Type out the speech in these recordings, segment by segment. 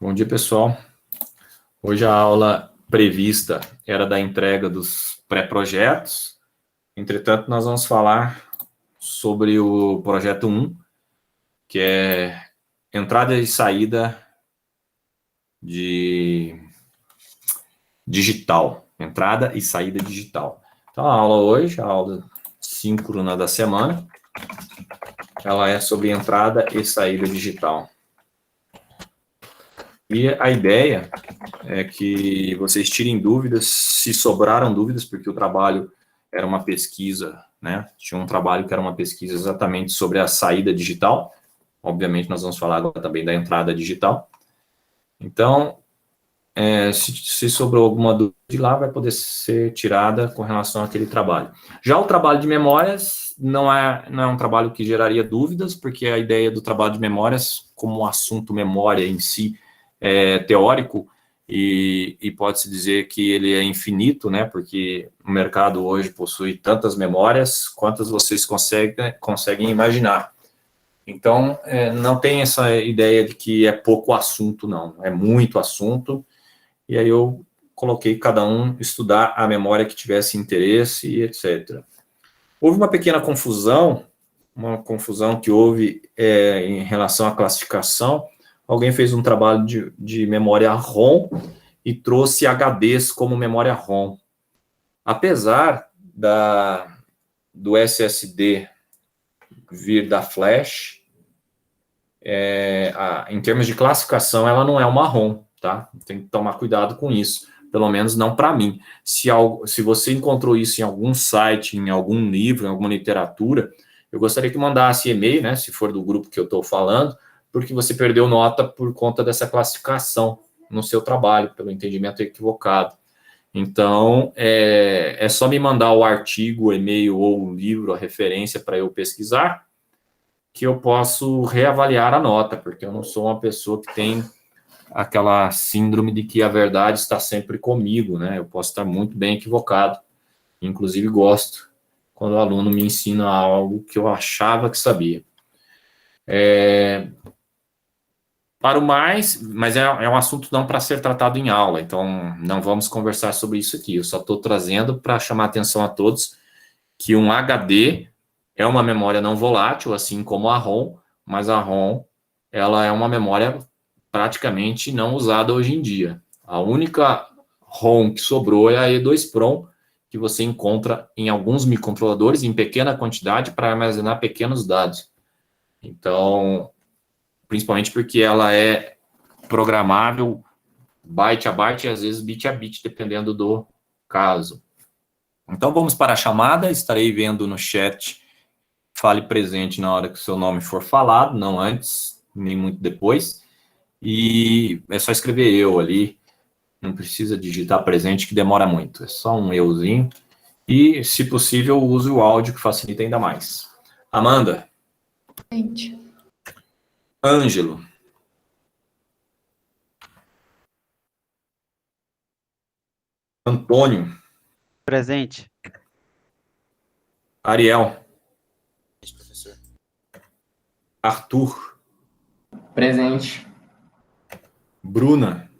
Bom dia, pessoal. Hoje a aula prevista era da entrega dos pré-projetos. Entretanto, nós vamos falar sobre o projeto 1, que é entrada e saída de digital. Entrada e saída digital. Então, a aula hoje, a aula síncrona da semana, ela é sobre entrada e saída digital. E a ideia é que vocês tirem dúvidas, se sobraram dúvidas, porque o trabalho era uma pesquisa, né? Tinha um trabalho que era uma pesquisa exatamente sobre a saída digital. Obviamente, nós vamos falar agora também da entrada digital. Então, se sobrou alguma dúvida de lá, vai poder ser tirada com relação àquele trabalho. Já o trabalho de memórias não é um trabalho que geraria dúvidas, porque a ideia do trabalho de memórias, como o assunto memória em si, é teórico, e pode-se dizer que ele é infinito, né, porque o mercado hoje possui tantas memórias quantas vocês conseguem imaginar. Então, não tem essa ideia de que é pouco assunto, não. É muito assunto, e aí eu coloquei cada um estudar a memória que tivesse interesse, e etc. Houve uma pequena confusão, que houve em relação à classificação. Alguém fez um trabalho de memória ROM e trouxe HDs como memória ROM. Apesar do SSD vir da flash, em termos de classificação, ela não é uma ROM, tá? Tem que tomar cuidado com isso, pelo menos não para mim. Se você encontrou isso em algum site, em algum livro, em alguma literatura, eu gostaria que mandasse e-mail, né, se for do grupo que eu estou falando, porque você perdeu nota por conta dessa classificação no seu trabalho, pelo entendimento equivocado. Então, é só me mandar o artigo, o e-mail ou o livro, a referência para eu pesquisar, que eu posso reavaliar a nota, porque eu não sou uma pessoa que tem aquela síndrome de que a verdade está sempre comigo, né? Eu posso estar muito bem equivocado. Inclusive, gosto quando o aluno me ensina algo que eu achava que sabia. Para o mais, mas é um assunto não para ser tratado em aula, então não vamos conversar sobre isso aqui. Eu só estou trazendo para chamar a atenção a todos que um HD é uma memória não volátil, assim como a ROM, mas a ROM ela é uma memória praticamente não usada hoje em dia. A única ROM que sobrou é a E2PROM, que você encontra em alguns microcontroladores em pequena quantidade para armazenar pequenos dados. Então, principalmente porque ela é programável byte a byte e às vezes bit a bit, dependendo do caso. Então, vamos para a chamada. Estarei vendo no chat. Fale presente na hora que o seu nome for falado, não antes, nem muito depois. E é só escrever eu ali. Não precisa digitar presente, que demora muito. É só um euzinho. E, se possível, use o áudio, que facilita ainda mais. Amanda. Gente. Ângelo. Antônio. Presente. Ariel. Arthur. Presente. Bruna.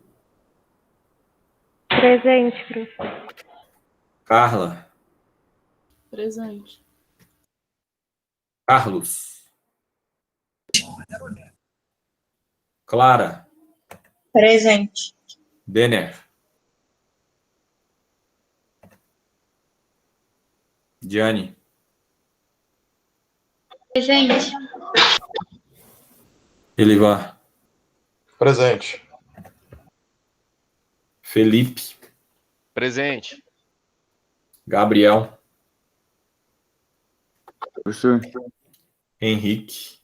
Presente, professor. Carla. Presente. Carlos. Clara. Presente. Denner. Diane. Presente. Elivan. Presente. Felipe. Presente. Gabriel. Professor. Henrique.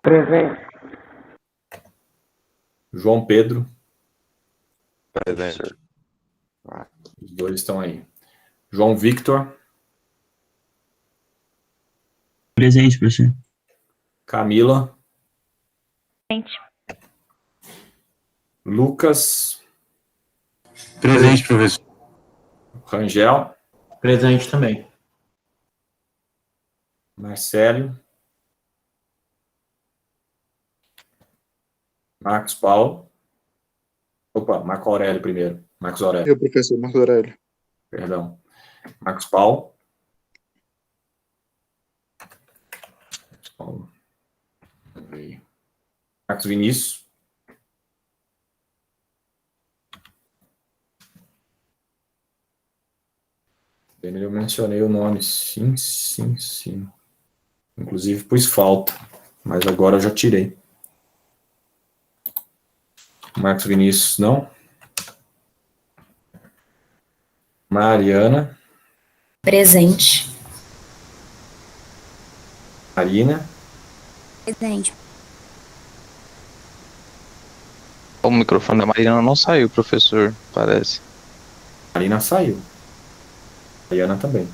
Presente. João Pedro. Presente. Os dois estão aí. João Victor. Presente, professor. Camila. Presente. Lucas. Presente, professor. Rangel. Presente também. Marcelo. Marcos Paulo. Opa, Marco Aurélio primeiro. Marcos Aurélio, Eu, professor Marcos Aurélio. perdão. Marcos Paulo. Marcos Paulo. Marcos Vinícius. Eu mencionei o nome, sim. Inclusive pus falta, mas agora eu já tirei. Marcos Vinícius, não. Mariana. Presente. Marina. Presente. O microfone da Mariana não saiu, professor, parece. Marina saiu. Mariana também.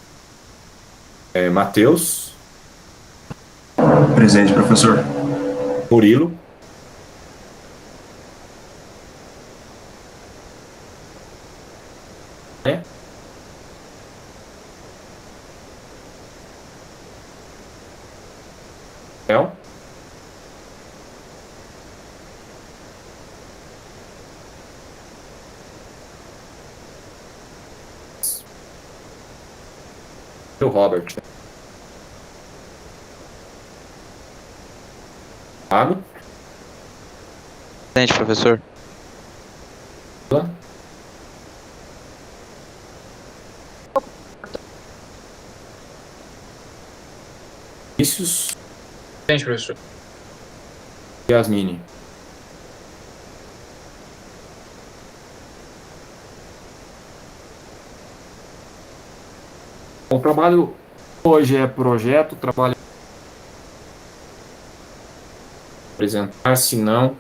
Matheus. Presente, professor. Murilo. El. O Robert. Thiago. Presente, professor. Vinícius. Presente, professor. Yasmine. O trabalho hoje é projeto, trabalho apresentar, se não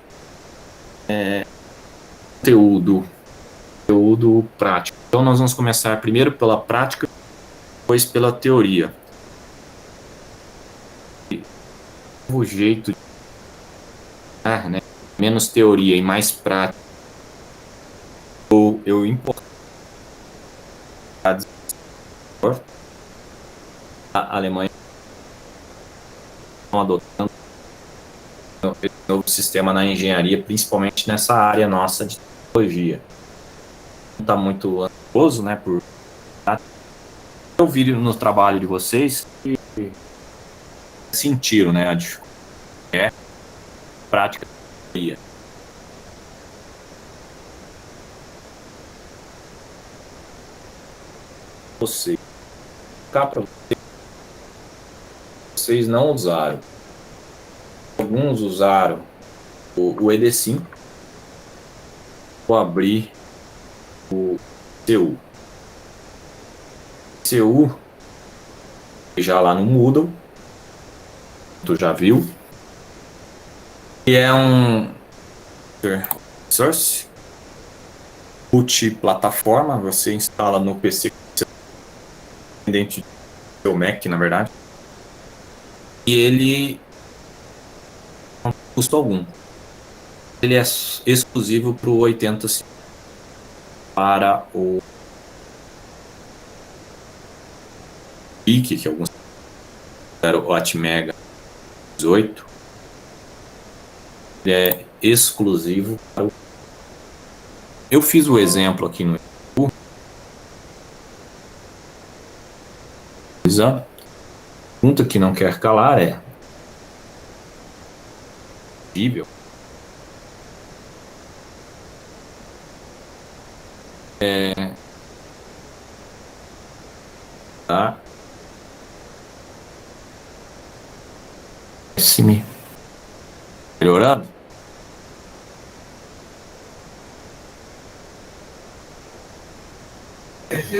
conteúdo prático. Então nós vamos começar primeiro pela prática, depois pela teoria. O jeito de né? Menos teoria e mais prática. Eu importo a Alemanha estão adotando esse novo sistema na engenharia, principalmente nessa área nossa de tecnologia. Não está muito ansioso, né? Eu vi no trabalho de vocês que sentiram, né? A dificuldade prática da teoria. Vocês não usaram. Alguns usaram o ED5. Vou abrir o CU. CU já lá no Moodle. Tu já viu? E é um source multiplataforma. Você instala no PC dentro do seu Mac, na verdade. E ele não tem custo algum. Ele é exclusivo para o 80 para o PIC, que alguns eram o Atmega 18. Ele é exclusivo para o... Eu fiz o exemplo aqui no YouTube. A pergunta que não quer calar é possível tá? Me melhorando?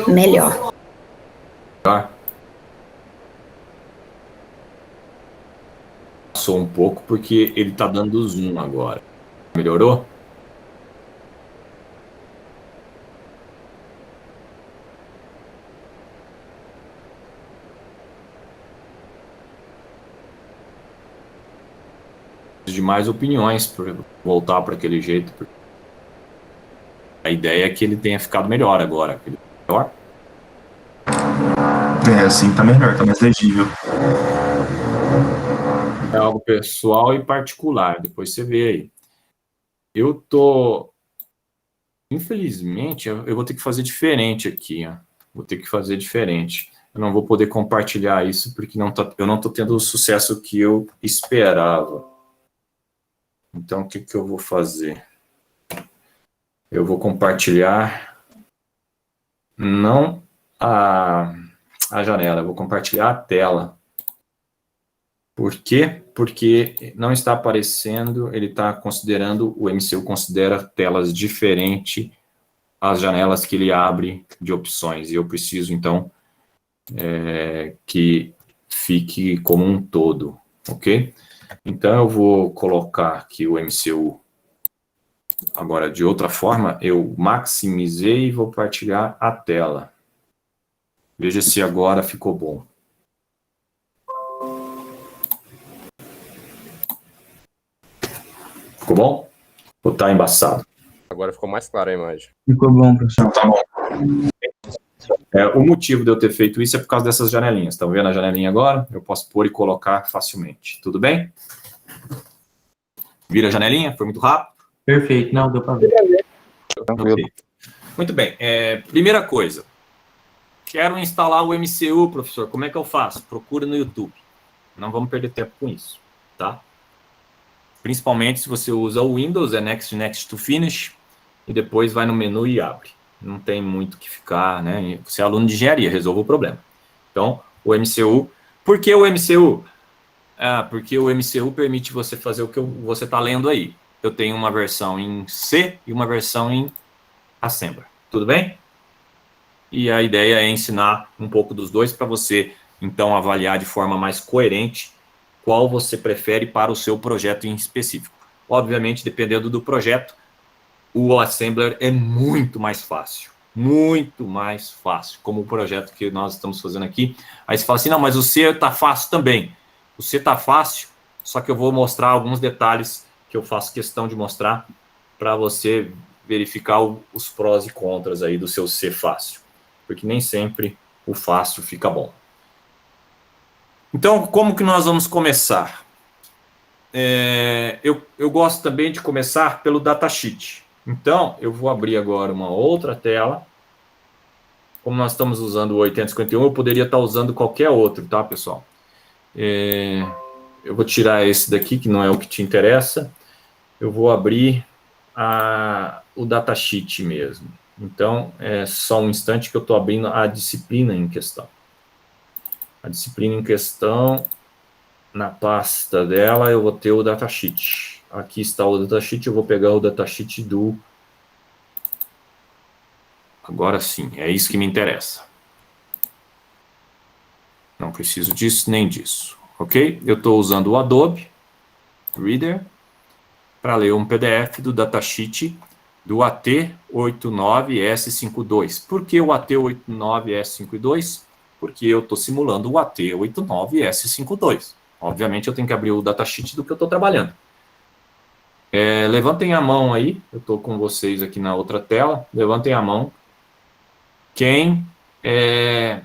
Melhor. Tá? Passou um pouco porque ele tá dando zoom agora. Melhorou? De mais opiniões para voltar para aquele jeito. A ideia é que ele tenha ficado melhor agora. Melhor? Assim tá melhor, tá mais legível. É algo pessoal e particular. Depois você vê aí. eu tô... Infelizmente, eu vou ter que fazer diferente aqui, ó. Vou ter que fazer diferente. Eu não vou poder compartilhar isso porque eu não estou tendo o sucesso que eu esperava. Então, o que eu vou fazer? Eu vou compartilhar não a janela, eu vou compartilhar a tela. Por quê? Porque não está aparecendo, ele está considerando, o MCU considera telas diferentes às janelas que ele abre de opções. E eu preciso, então, que fique como um todo, ok? Então, eu vou colocar aqui o MCU. Agora, de outra forma, eu maximizei e vou partilhar a tela. Veja se agora ficou bom. Ficou bom? Ou tá embaçado? Agora ficou mais clara a imagem. Ficou bom, professor. Tá bom. O motivo de eu ter feito isso é por causa dessas janelinhas. Estão vendo a janelinha agora? Eu posso pôr e colocar facilmente. Tudo bem? Vira a janelinha? Foi muito rápido? Perfeito, não, deu para ver. Tranquilo. Okay. Muito bem. Primeira coisa. Quero instalar o MCU, professor. Como é que eu faço? Procura no YouTube. Não vamos perder tempo com isso, tá? Principalmente se você usa o Windows, Next to Finish, e depois vai no menu e abre. Não tem muito o que ficar, né? Você é aluno de engenharia, resolva o problema. Então, o MCU. Por que o MCU? Porque o MCU permite você fazer o que você está lendo aí. Eu tenho uma versão em C e uma versão em Assembler. Tudo bem? E a ideia é ensinar um pouco dos dois para você, então, avaliar de forma mais coerente qual você prefere para o seu projeto em específico. Obviamente, dependendo do projeto, o Assembler é muito mais fácil. Muito mais fácil. Como o projeto que nós estamos fazendo aqui. Aí você fala assim, não, mas o C está fácil também. O C está fácil, só que eu vou mostrar alguns detalhes que eu faço questão de mostrar para você verificar os prós e contras aí do seu C fácil. Porque nem sempre o fácil fica bom. Então, como que nós vamos começar? Eu gosto também de começar pelo datasheet. Então, eu vou abrir agora uma outra tela. Como nós estamos usando o 851, eu poderia estar usando qualquer outro, tá, pessoal? Eu vou tirar esse daqui, que não é o que te interessa. Eu vou abrir o datasheet mesmo. Então, é só um instante que eu estou abrindo a disciplina em questão. A disciplina em questão, na pasta dela, eu vou ter o datasheet. Aqui está o datasheet, eu vou pegar o datasheet do... Agora sim, é isso que me interessa. Não preciso disso nem disso, ok? Eu estou usando o Adobe Reader para ler um PDF do datasheet do AT89S52. Por que o AT89S52? Porque eu estou simulando o AT89S52. Obviamente, eu tenho que abrir o datasheet do que eu estou trabalhando. Levantem a mão aí, eu estou com vocês aqui na outra tela, levantem a mão. Quem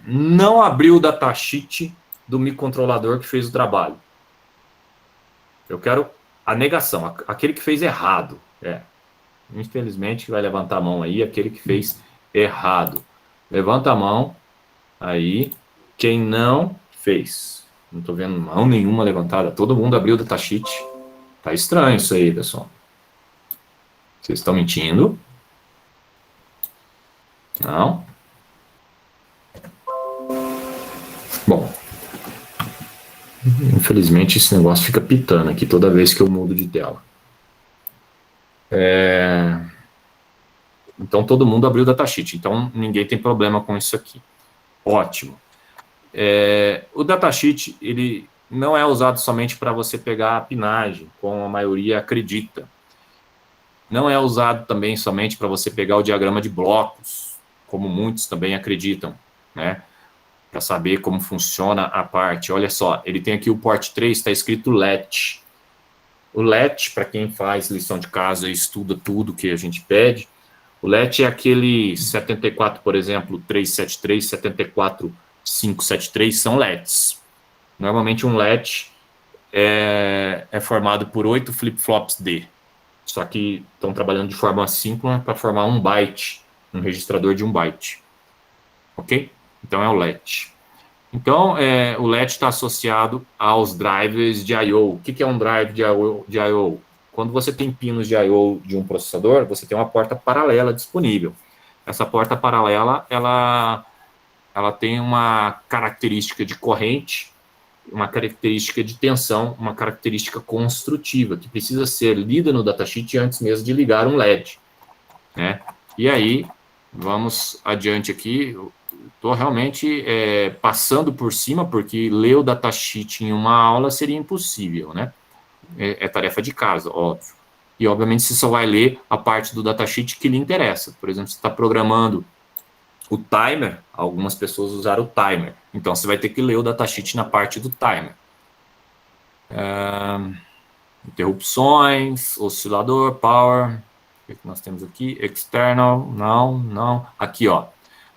não abriu o datasheet do microcontrolador que fez o trabalho? Eu quero a negação, aquele que fez errado. Infelizmente, vai levantar a mão aí, aquele que fez errado. Levanta a mão aí, quem não fez. Não estou vendo mão nenhuma levantada, todo mundo abriu o datasheet. Tá estranho isso aí, pessoal. Vocês estão mentindo? Não? Bom. Infelizmente, esse negócio fica pitando aqui toda vez que eu mudo de tela. Então, todo mundo abriu o datasheet. Então, ninguém tem problema com isso aqui. Ótimo. O datasheet, ele não é usado somente para você pegar a pinagem, como a maioria acredita. Não é usado também somente para você pegar o diagrama de blocos, como muitos também acreditam, né? Para saber como funciona a parte. Olha só, ele tem aqui o port 3, está escrito LET. O LET, para quem faz lição de casa e estuda tudo que a gente pede, o LET é aquele 74, por exemplo, 373, 74, 573, são LETs. Normalmente um LET é formado por 8 flip-flops D. só que estão trabalhando de forma assíncrona para formar um byte, um registrador de 1 byte. Ok? Então é o LET. Então, o LET está associado aos drivers de I/O. O que é um drive de I/O? Quando você tem pinos de I/O de um processador, você tem uma porta paralela disponível. Essa porta paralela, ela tem uma característica de corrente, uma característica de tensão, uma característica construtiva, que precisa ser lida no datasheet antes mesmo de ligar um LED. Né? E aí, vamos adiante aqui. Estou realmente passando por cima, porque ler o datasheet em uma aula seria impossível, né? É tarefa de casa, óbvio. E, obviamente, você só vai ler a parte do datasheet que lhe interessa. Por exemplo, você está programando o timer, algumas pessoas usaram o timer. Então, você vai ter que ler o datasheet na parte do timer. Interrupções, oscilador, power. O que nós temos aqui? External, não. Aqui, ó.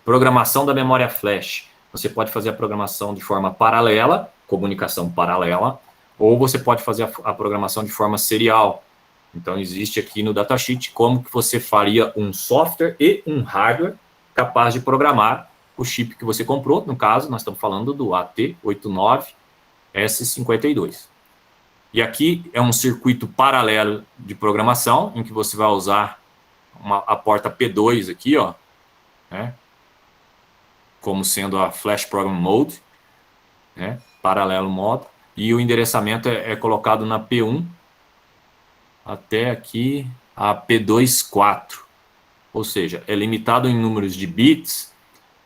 Programação da memória flash. Você pode fazer a programação de forma paralela, comunicação paralela, ou você pode fazer a programação de forma serial. Então, existe aqui no datasheet como que você faria um software e um hardware capaz de programar o chip que você comprou. No caso, nós estamos falando do AT89S52. E aqui é um circuito paralelo de programação, em que você vai usar a porta P2 aqui, ó, né, como sendo a Flash Program Mode, né, paralelo modo, e o endereçamento é colocado na P1 até aqui a P24, ou seja, é limitado em números de bits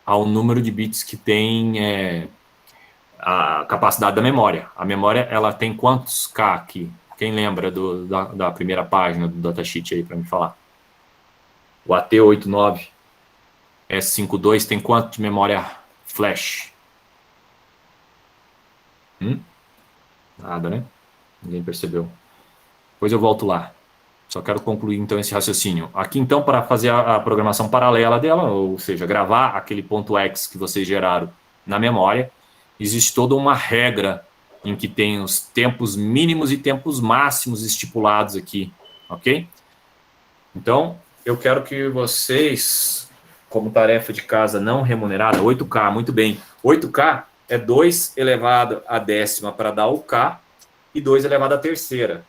ao número de bits que tem a capacidade da memória. A memória, ela tem quantos K aqui? Quem lembra da primeira página do datasheet aí para me falar? O AT89S52 tem quanto de memória flash? Nada, né? Ninguém percebeu. Depois eu volto lá. Só quero concluir, então, esse raciocínio. Aqui, então, para fazer a programação paralela dela, ou seja, gravar aquele ponto X que vocês geraram na memória, existe toda uma regra em que tem os tempos mínimos e tempos máximos estipulados aqui, ok? Então, eu quero que vocês, como tarefa de casa não remunerada, 8K, muito bem. 8K é 2 elevado à décima para dar o K e 2 elevado à terceira.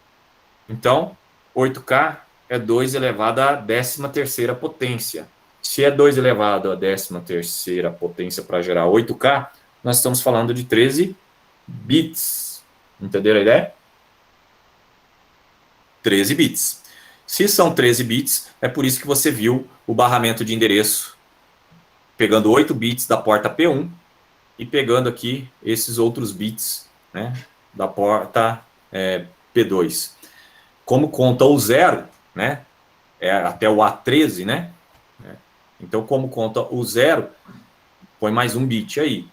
Então, 8K é 2 elevado à 13ª potência. Se é 2 elevado à 13ª potência para gerar 8K, nós estamos falando de 13 bits. Entenderam a ideia? 13 bits. Se são 13 bits, é por isso que você viu o barramento de endereço pegando 8 bits da porta P1 e pegando aqui esses outros bits, né, da porta P2. Como conta o 0, né, até o A13, né? Então, como conta o 0, põe mais um bit aí.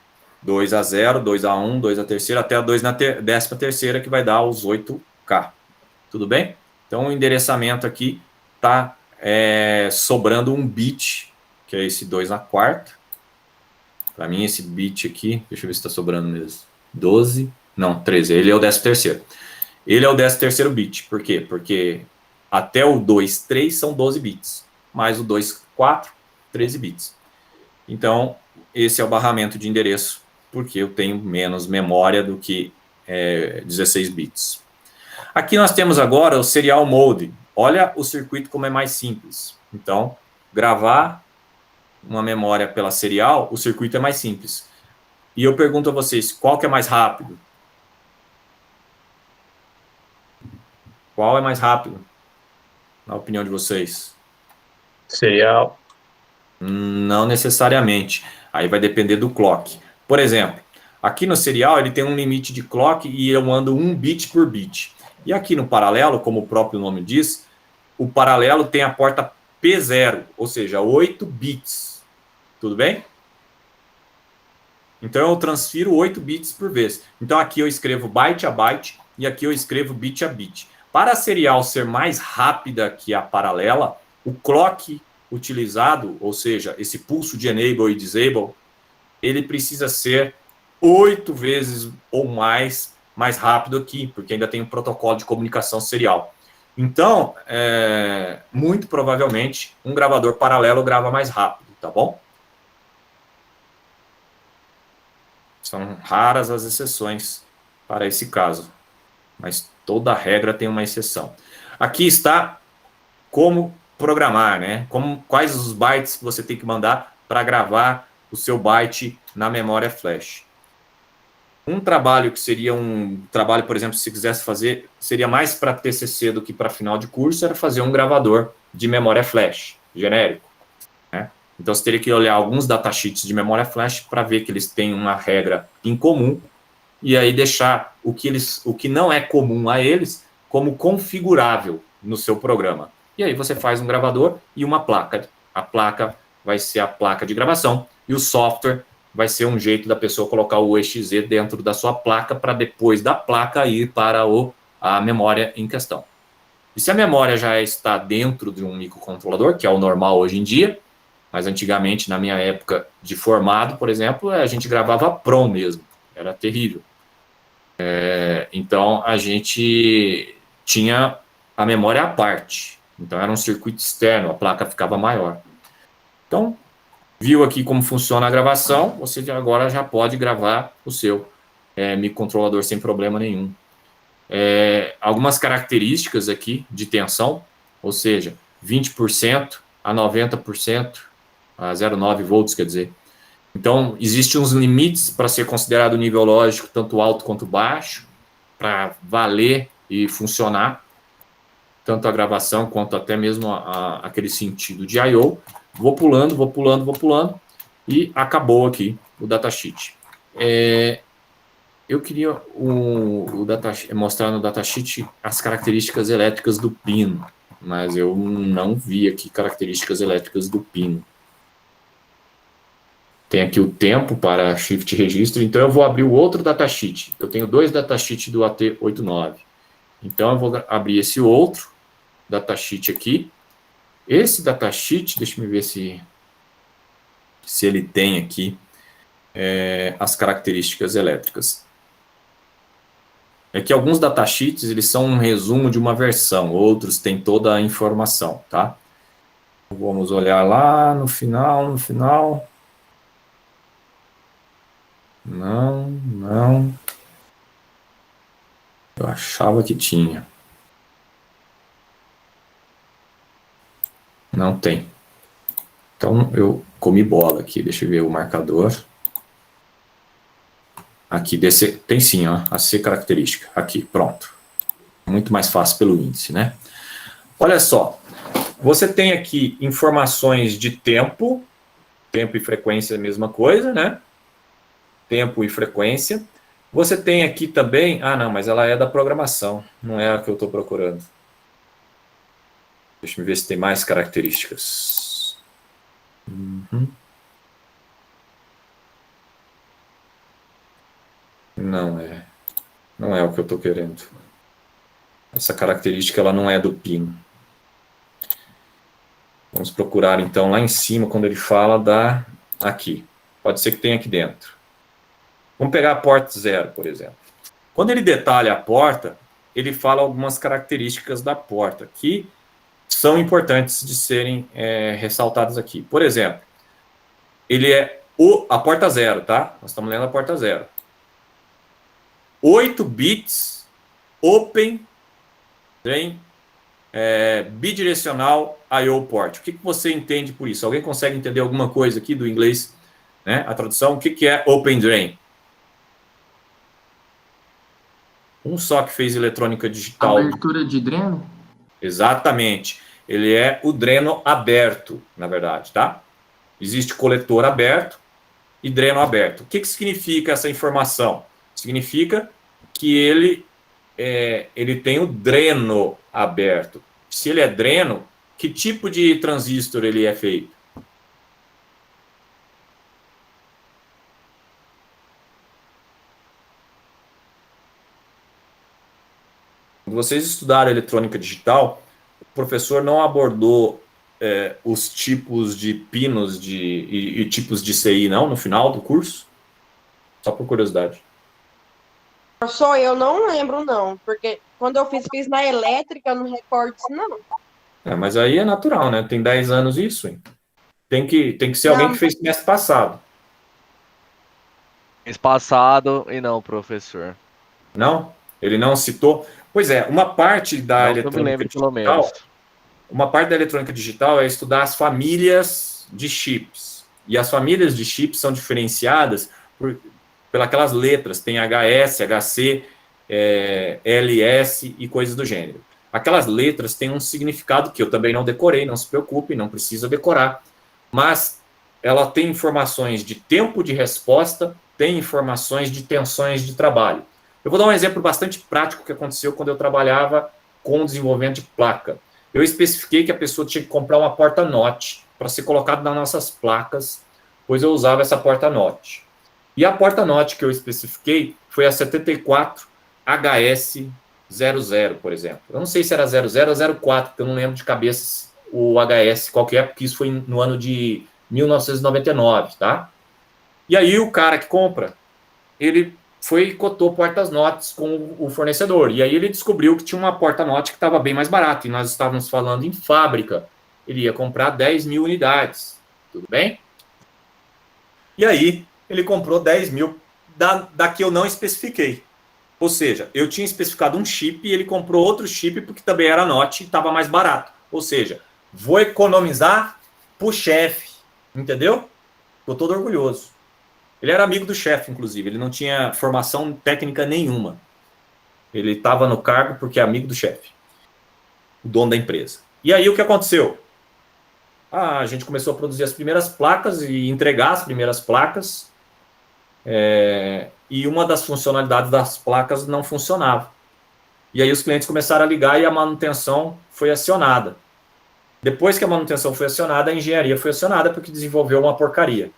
2 a 0, 2 a 1, 2 a terceira, até a 2 na 13ª, que vai dar os 8K. Tudo bem? Então, o endereçamento aqui está sobrando um bit, que é esse 2 na quarta. Para mim, esse bit aqui, deixa eu ver se está sobrando mesmo. 12, não, 13. Ele é o 13º. Ele é o 13º bit. Por quê? Porque até o 2,3 são 12 bits. Mais o 2,4, 13 bits. Então, esse é o barramento de endereço, porque eu tenho menos memória do que 16 bits. Aqui nós temos agora o Serial Mode. Olha o circuito como é mais simples. Então, gravar uma memória pela serial, o circuito é mais simples. E eu pergunto a vocês, qual que é mais rápido? Qual é mais rápido, na opinião de vocês? Serial. Não necessariamente. Aí vai depender do clock. Por exemplo, aqui no serial ele tem um limite de clock e eu ando 1 bit por bit. E aqui no paralelo, como o próprio nome diz, o paralelo tem a porta P0, ou seja, 8 bits. Tudo bem? Então eu transfiro 8 bits por vez. Então aqui eu escrevo byte a byte e aqui eu escrevo bit a bit. Para a serial ser mais rápida que a paralela, o clock utilizado, ou seja, esse pulso de enable e disable, ele precisa ser 8 vezes ou mais rápido aqui, porque ainda tem um protocolo de comunicação serial. Então, muito provavelmente, um gravador paralelo grava mais rápido, tá bom? São raras as exceções para esse caso, mas toda regra tem uma exceção. Aqui está como programar, né? Quais os bytes que você tem que mandar para gravar o seu byte na memória flash. Um trabalho que seria um trabalho, por exemplo, se você quisesse fazer, seria mais para TCC do que para final de curso, era fazer um gravador de memória flash, genérico. Né? Então, você teria que olhar alguns datasheets de memória flash para ver que eles têm uma regra em comum e aí deixar o que não é comum a eles como configurável no seu programa. E aí você faz um gravador e uma placa. A placa vai ser a placa de gravação e o software vai ser um jeito da pessoa colocar o exe dentro da sua placa para depois da placa ir para a memória em questão. E se a memória já está dentro de um microcontrolador, que é o normal hoje em dia, mas antigamente, na minha época de formado, por exemplo, a gente gravava PROM mesmo, era terrível. Então, a gente tinha a memória à parte, então era um circuito externo, a placa ficava maior. Então, viu aqui como funciona a gravação, você agora já pode gravar o seu microcontrolador sem problema nenhum. Algumas características aqui de tensão, ou seja, 20% a 90%, a 0,9 volts, quer dizer. Então, existem uns limites para ser considerado nível lógico, tanto alto quanto baixo, para valer e funcionar, tanto a gravação quanto até mesmo aquele sentido de I/O. Vou pulando, e acabou aqui o datasheet. Eu queria mostrar no datasheet as características elétricas do pino, mas eu não vi aqui características elétricas do pino. Tem aqui o tempo para shift registro, então eu vou abrir o outro datasheet. Eu tenho 2 datasheets do AT89. Então eu vou abrir esse outro datasheet aqui. Esse datasheet, deixa eu ver se ele tem aqui as características elétricas. É que alguns datasheets eles são um resumo de uma versão, outros têm toda a informação, tá? Vamos olhar lá no final. Não. Eu achava que tinha. Não tem. Então, eu comi bola aqui. Deixa eu ver o marcador. Aqui, tem sim, ó, a C característica. Aqui, pronto. Muito mais fácil pelo índice, né? Olha só. Você tem aqui informações de tempo. Tempo e frequência é a mesma coisa, né? Tempo e frequência. Você tem aqui também... Ah, não, mas ela é da programação. Não é a que eu estou procurando. Deixa eu ver se tem mais características. Não é o que eu estou querendo. Essa característica ela não é do pino. Vamos procurar então lá em cima quando ele fala aqui. Pode ser que tenha aqui dentro. Vamos pegar a porta 0, por exemplo. Quando ele detalha a porta, ele fala algumas características da porta que são importantes de serem ressaltadas aqui. Por exemplo, ele é a porta 0, tá? Nós estamos lendo a porta 0. 8 bits, open, tem bidirecional I/O port. O que você entende por isso? Alguém consegue entender alguma coisa aqui do inglês? Né? A tradução, o que é open drain? Um só que fez eletrônica digital. Abertura de dreno? Exatamente. Ele é o dreno aberto, na verdade, tá? Existe coletor aberto e dreno aberto. O que significa essa informação? Significa que ele tem o dreno aberto. Se ele é dreno, que tipo de transistor ele é feito? Quando vocês estudaram eletrônica digital, o professor não abordou os tipos de pinos e tipos de CI, não, no final do curso? Só por curiosidade. Só eu não lembro, não. Porque quando eu fiz na elétrica, eu não recordo isso, não. Mas aí é natural, né? Tem 10 anos isso, hein? Tem que ser alguém que fez semestre passado. Mês passado e não, professor. Não? Ele não citou? Pois é, uma parte da Não que eu me eletrônica lembre, pelo digital, menos. uma parte da eletrônica digital é estudar as famílias de chips. E as famílias de chips são diferenciadas pelas letras. Tem HS, HC, LS e coisas do gênero. Aquelas letras têm um significado que eu também não decorei, não se preocupe, não precisa decorar. Mas ela tem informações de tempo de resposta, tem informações de tensões de trabalho. Eu vou dar um exemplo bastante prático que aconteceu quando eu trabalhava com o desenvolvimento de placa. Eu especifiquei que a pessoa tinha que comprar uma porta NOT para ser colocado nas nossas placas, pois eu usava essa porta NOT. E a porta NOT que eu especifiquei foi a 74HS00, por exemplo. Eu não sei se era 00 ou 04, porque eu não lembro de cabeça o HS, qual que é, porque isso foi no ano de 1999, tá? E aí o cara que compra, ele foi e cotou portas NOTs com o fornecedor. E aí ele descobriu que tinha uma porta NOT que estava bem mais barata. E nós estávamos falando em fábrica. Ele ia comprar 10 mil unidades. Tudo bem? E aí ele comprou 10 mil da que eu não especifiquei. Ou seja, eu tinha especificado um chip e ele comprou outro chip porque também era NOT e estava mais barato. Ou seja, vou economizar pro chefe. Entendeu? Estou todo orgulhoso. Ele era amigo do chefe, inclusive. Ele não tinha formação técnica nenhuma. Ele estava no cargo porque é amigo do chefe, o dono da empresa. E aí o que aconteceu? A gente começou a produzir as primeiras placas e entregar as primeiras placas. E uma das funcionalidades das placas não funcionava. E aí os clientes começaram a ligar e a manutenção foi acionada. Depois que a manutenção foi acionada, a engenharia foi acionada porque desenvolveu uma porcaria.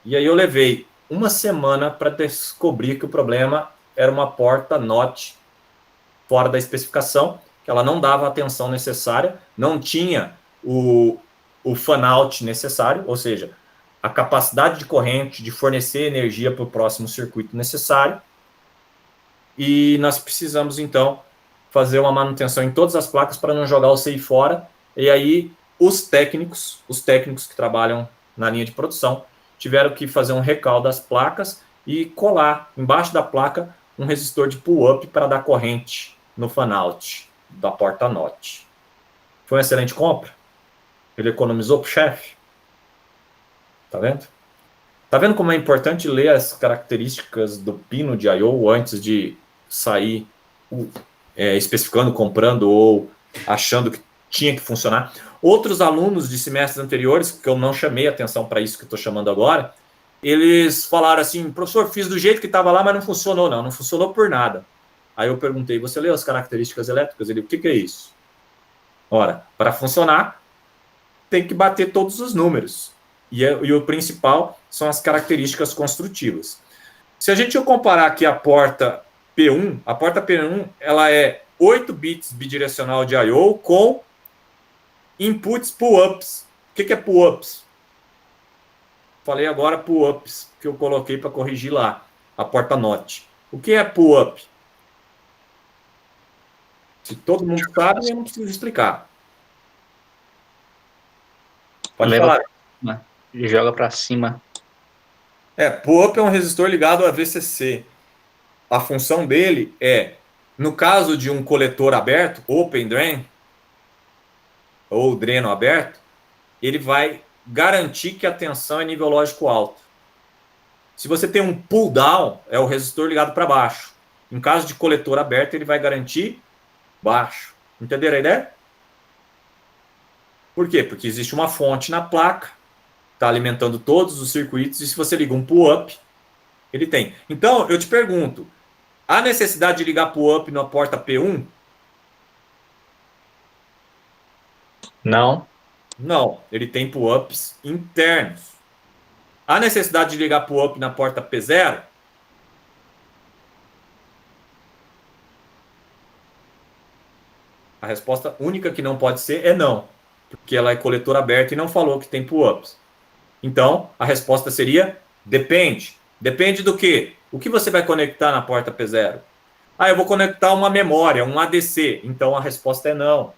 E aí eu levei uma semana para descobrir que o problema era uma porta NOT fora da especificação, que ela não dava a atenção necessária, não tinha o fan-out necessário, ou seja, a capacidade de corrente de fornecer energia para o próximo circuito necessário. E nós precisamos, então, fazer uma manutenção em todas as placas para não jogar o CI fora. E aí os técnicos que trabalham na linha de produção, tiveram que fazer um recal das placas e colar embaixo da placa um resistor de pull-up para dar corrente no fan-out da porta NOT. Foi uma excelente compra. Ele economizou para o chefe. Tá vendo? Tá vendo como é importante ler as características do pino de I/O antes de sair especificando, comprando ou achando que tinha que funcionar? Outros alunos de semestres anteriores, que eu não chamei atenção para isso que eu estou chamando agora, eles falaram assim: professor, fiz do jeito que estava lá, mas não funcionou. Não funcionou por nada. Aí eu perguntei: você leu as características elétricas? Ele: o que é isso? Ora, para funcionar, tem que bater todos os números. E o principal são as características construtivas. Se a gente comparar aqui a porta P1 ela é 8 bits bidirecional de I/O com inputs pull-ups. O que é pull-ups? Falei agora pull-ups, que eu coloquei para corrigir lá, a porta NOT. O que é pull-up? Se todo mundo sabe, eu não preciso explicar. Pode falar. E joga para cima. Pull-up é um resistor ligado a VCC. A função dele é, no caso de um coletor aberto, open drain, ou dreno aberto, ele vai garantir que a tensão é nível lógico alto. Se você tem um pull down, é o resistor ligado para baixo. Em caso de coletor aberto, ele vai garantir baixo. Entenderam a ideia? Por quê? Porque existe uma fonte na placa, está alimentando todos os circuitos, e se você liga um pull-up, ele tem. Então, eu te pergunto, há necessidade de ligar pull-up na porta P1? Não. Não, ele tem pull-ups internos. Há necessidade de ligar pull-up na porta P0? A resposta única que não pode ser é não, porque ela é coletor aberto e não falou que tem pull-ups. Então, a resposta seria depende. Depende do quê? O que você vai conectar na porta P0? Ah, eu vou conectar uma memória, um ADC. Então a resposta é não,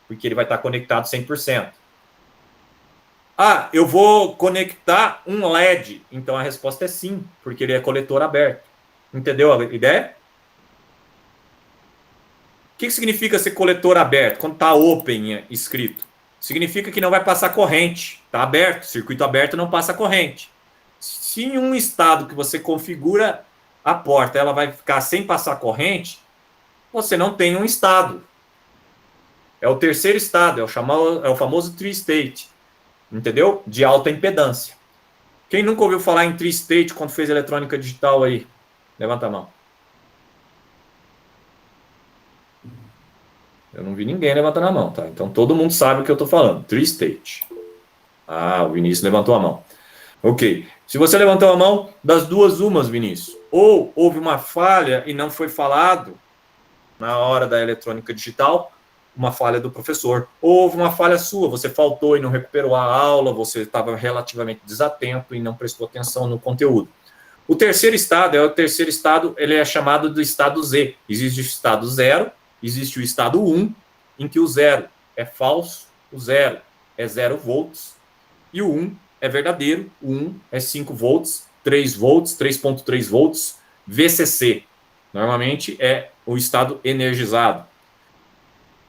porque ele vai estar conectado 100%. Ah, eu vou conectar um LED. Então a resposta é sim, porque ele é coletor aberto. Entendeu a ideia? O que significa ser coletor aberto? Quando está open escrito. Significa que não vai passar corrente. Está aberto, circuito aberto não passa corrente. Se em um estado que você configura a porta, ela vai ficar sem passar corrente, você não tem um estado. É o terceiro estado, é o famoso tree state. Entendeu? De alta impedância. Quem nunca ouviu falar em tree state quando fez eletrônica digital aí? Levanta a mão. Eu não vi ninguém levantando a mão, tá? Então todo mundo sabe o que eu estou falando. Tree state. Ah, o Vinícius levantou a mão. Ok. Se você levantou a mão, das duas umas, Vinícius. Ou houve uma falha e não foi falado na hora da eletrônica digital, uma falha do professor. Ou houve uma falha sua, você faltou e não recuperou a aula, você estava relativamente desatento e não prestou atenção no conteúdo. O terceiro estado, ele é chamado do estado Z. Existe o estado 0, existe o estado 1, em que o 0 é falso, o 0 é 0 volts, e o 1 é verdadeiro, o 1 é 5 volts, 3 volts, 3.3 volts, VCC. Normalmente é o estado energizado.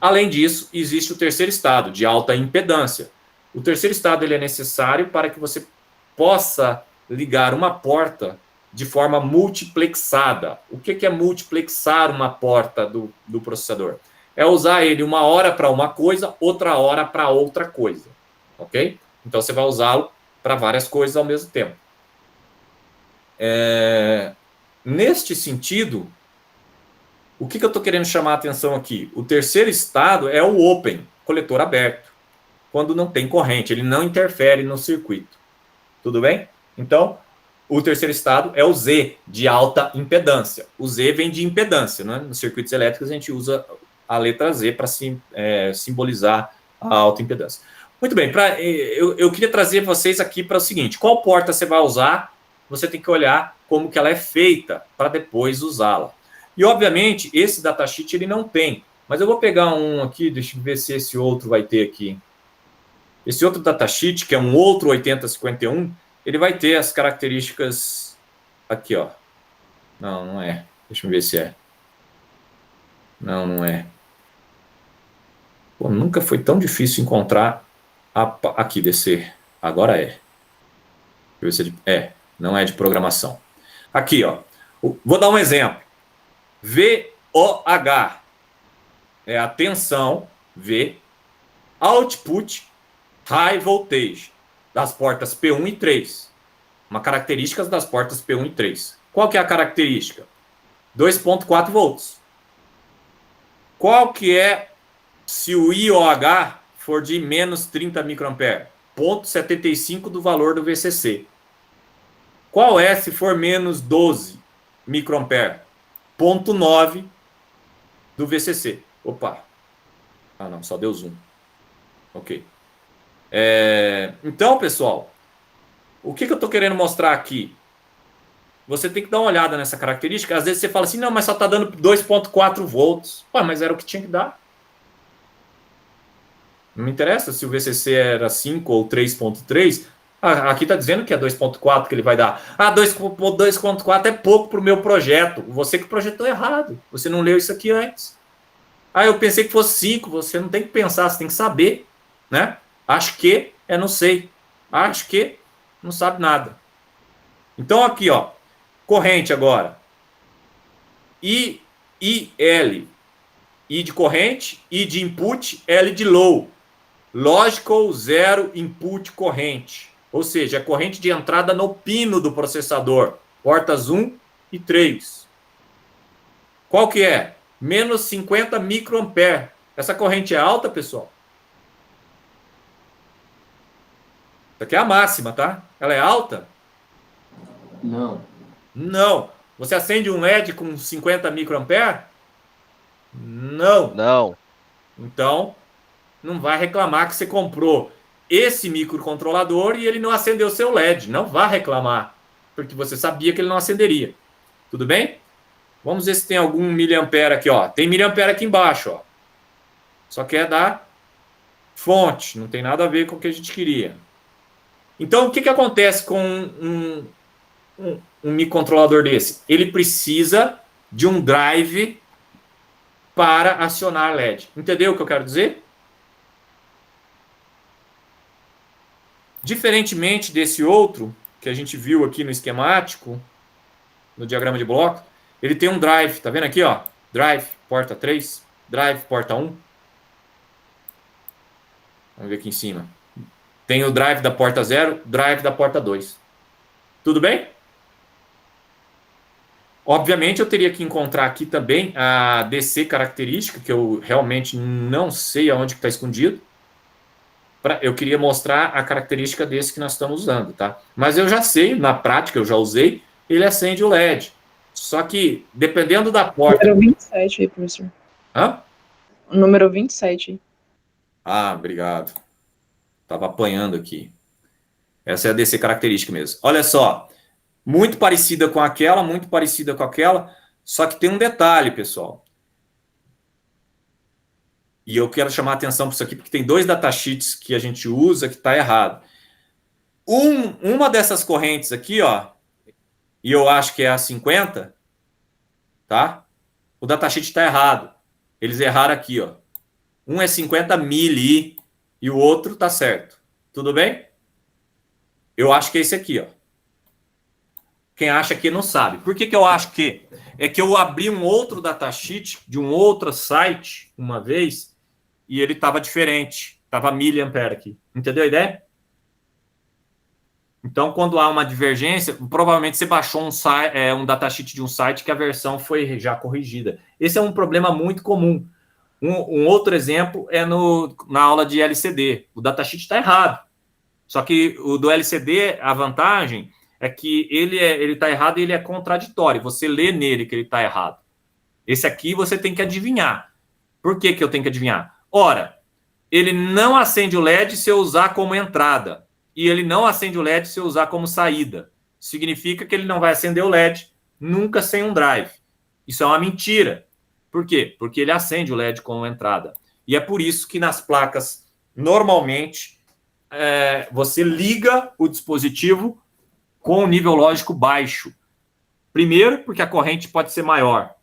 Além disso, existe o terceiro estado, de alta impedância. O terceiro estado ele é necessário para que você possa ligar uma porta de forma multiplexada. O que é multiplexar uma porta do processador? É usar ele uma hora para uma coisa, outra hora para outra coisa. Ok? Então você vai usá-lo para várias coisas ao mesmo tempo. Neste sentido, o que eu estou querendo chamar a atenção aqui? O terceiro estado é o open, coletor aberto. Quando não tem corrente, ele não interfere no circuito. Tudo bem? Então, o terceiro estado é o Z, de alta impedância. O Z vem de impedância, né? Nos circuitos elétricos a gente usa a letra Z para simbolizar a alta impedância. Muito bem, eu queria trazer vocês aqui para o seguinte: qual porta você vai usar? Você tem que olhar como que ela é feita para depois usá-la. E, obviamente, esse datasheet ele não tem. Mas eu vou pegar um aqui, deixa eu ver se esse outro vai ter aqui. Esse outro datasheet, que é um outro 8051, ele vai ter as características aqui, ó. Não, não é. Deixa eu ver se é. Não, não é. Pô, nunca foi tão difícil encontrar aqui, descer. Agora é. Deixa eu ver se não é de programação. Aqui, ó. Vou dar um exemplo. VOH é a tensão, V, output, high voltage, das portas P1 e 3. Uma característica das portas P1 e 3. Qual que é a característica? 2.4 volts. Qual que é se o IOH for de menos 30 microampere? 0,75 do valor do VCC. Qual é se for menos 12 microampere? 0,9 do VCC. Opa. Ah, não, só deu zoom. Ok. Então, pessoal, o que eu estou querendo mostrar aqui? Você tem que dar uma olhada nessa característica. Às vezes você fala assim, não, mas só está dando 2,4 volts. Pô, mas era o que tinha que dar. Não me interessa se o VCC era 5 ou 3,3. Aqui está dizendo que é 2,4 que ele vai dar. 2,4 é pouco para o meu projeto. Você que projetou errado. Você não leu isso aqui antes. Eu pensei que fosse 5. Você não tem que pensar, você tem que saber. Né? Acho que não sei. Acho que não sabe nada. Então aqui, ó. Corrente agora. I, L. I de corrente, I de input, L de low. Logical zero input corrente. Ou seja, a corrente de entrada no pino do processador. Portas 1 e 3. Qual que é? Menos 50 microampere. Essa corrente é alta, pessoal? Isso aqui é a máxima, tá? Ela é alta? Não. Não. Você acende um LED com 50 microampere? Não. Não. Então, não vai reclamar que você comprou esse microcontrolador e ele não acendeu seu LED. Não vá reclamar, porque você sabia que ele não acenderia. Tudo bem? Vamos ver se tem algum miliampere aqui, ó. Tem miliampere aqui embaixo, ó. Só que é da fonte, não tem nada a ver com o que a gente queria. Então, o que acontece com um microcontrolador desse? Ele precisa de um drive para acionar LED. Entendeu o que eu quero dizer? Diferentemente desse outro, que a gente viu aqui no esquemático, no diagrama de bloco, ele tem um drive, tá vendo aqui, ó? Drive, porta 3, drive, porta 1. Vamos ver aqui em cima. Tem o drive da porta 0, drive da porta 2. Tudo bem? Obviamente, eu teria que encontrar aqui também a DC característica, que eu realmente não sei aonde está escondido. Eu queria mostrar a característica desse que nós estamos usando, tá? Mas eu já sei, na prática, eu já usei, ele acende o LED. Só que, dependendo da porta... Número 27 aí, professor. Hã? Número 27. Ah, obrigado. Estava apanhando aqui. Essa é a DC característica mesmo. Olha só. Muito parecida com aquela, muito parecida com aquela. Só que tem um detalhe, pessoal. E eu quero chamar a atenção para isso aqui, porque tem 2 datasheets que a gente usa que está errado. Uma dessas correntes aqui, ó, e eu acho que é a 50, tá? O datasheet está errado. Eles erraram aqui, ó. Um é 50 mili e o outro tá certo. Tudo bem? Eu acho que é esse aqui, ó. Quem acha que não sabe. Por que eu acho que? É que eu abri um outro datasheet de um outro site uma vez e ele estava diferente. Estava miliampere aqui. Entendeu a ideia? Então, quando há uma divergência, provavelmente você baixou um datasheet de um site que a versão foi já corrigida. Esse é um problema muito comum. Um outro exemplo é na aula de LCD. O datasheet está errado. Só que o do LCD, a vantagem é que ele está errado e ele é contraditório. Você lê nele que ele está errado. Esse aqui você tem que adivinhar. Por que eu tenho que adivinhar? Ora, ele não acende o LED se eu usar como entrada. E ele não acende o LED se eu usar como saída. Significa que ele não vai acender o LED nunca sem um drive. Isso é uma mentira. Por quê? Porque ele acende o LED como entrada. E é por isso que nas placas, normalmente, você liga o dispositivo com o nível lógico baixo. Primeiro, porque a corrente pode ser maior.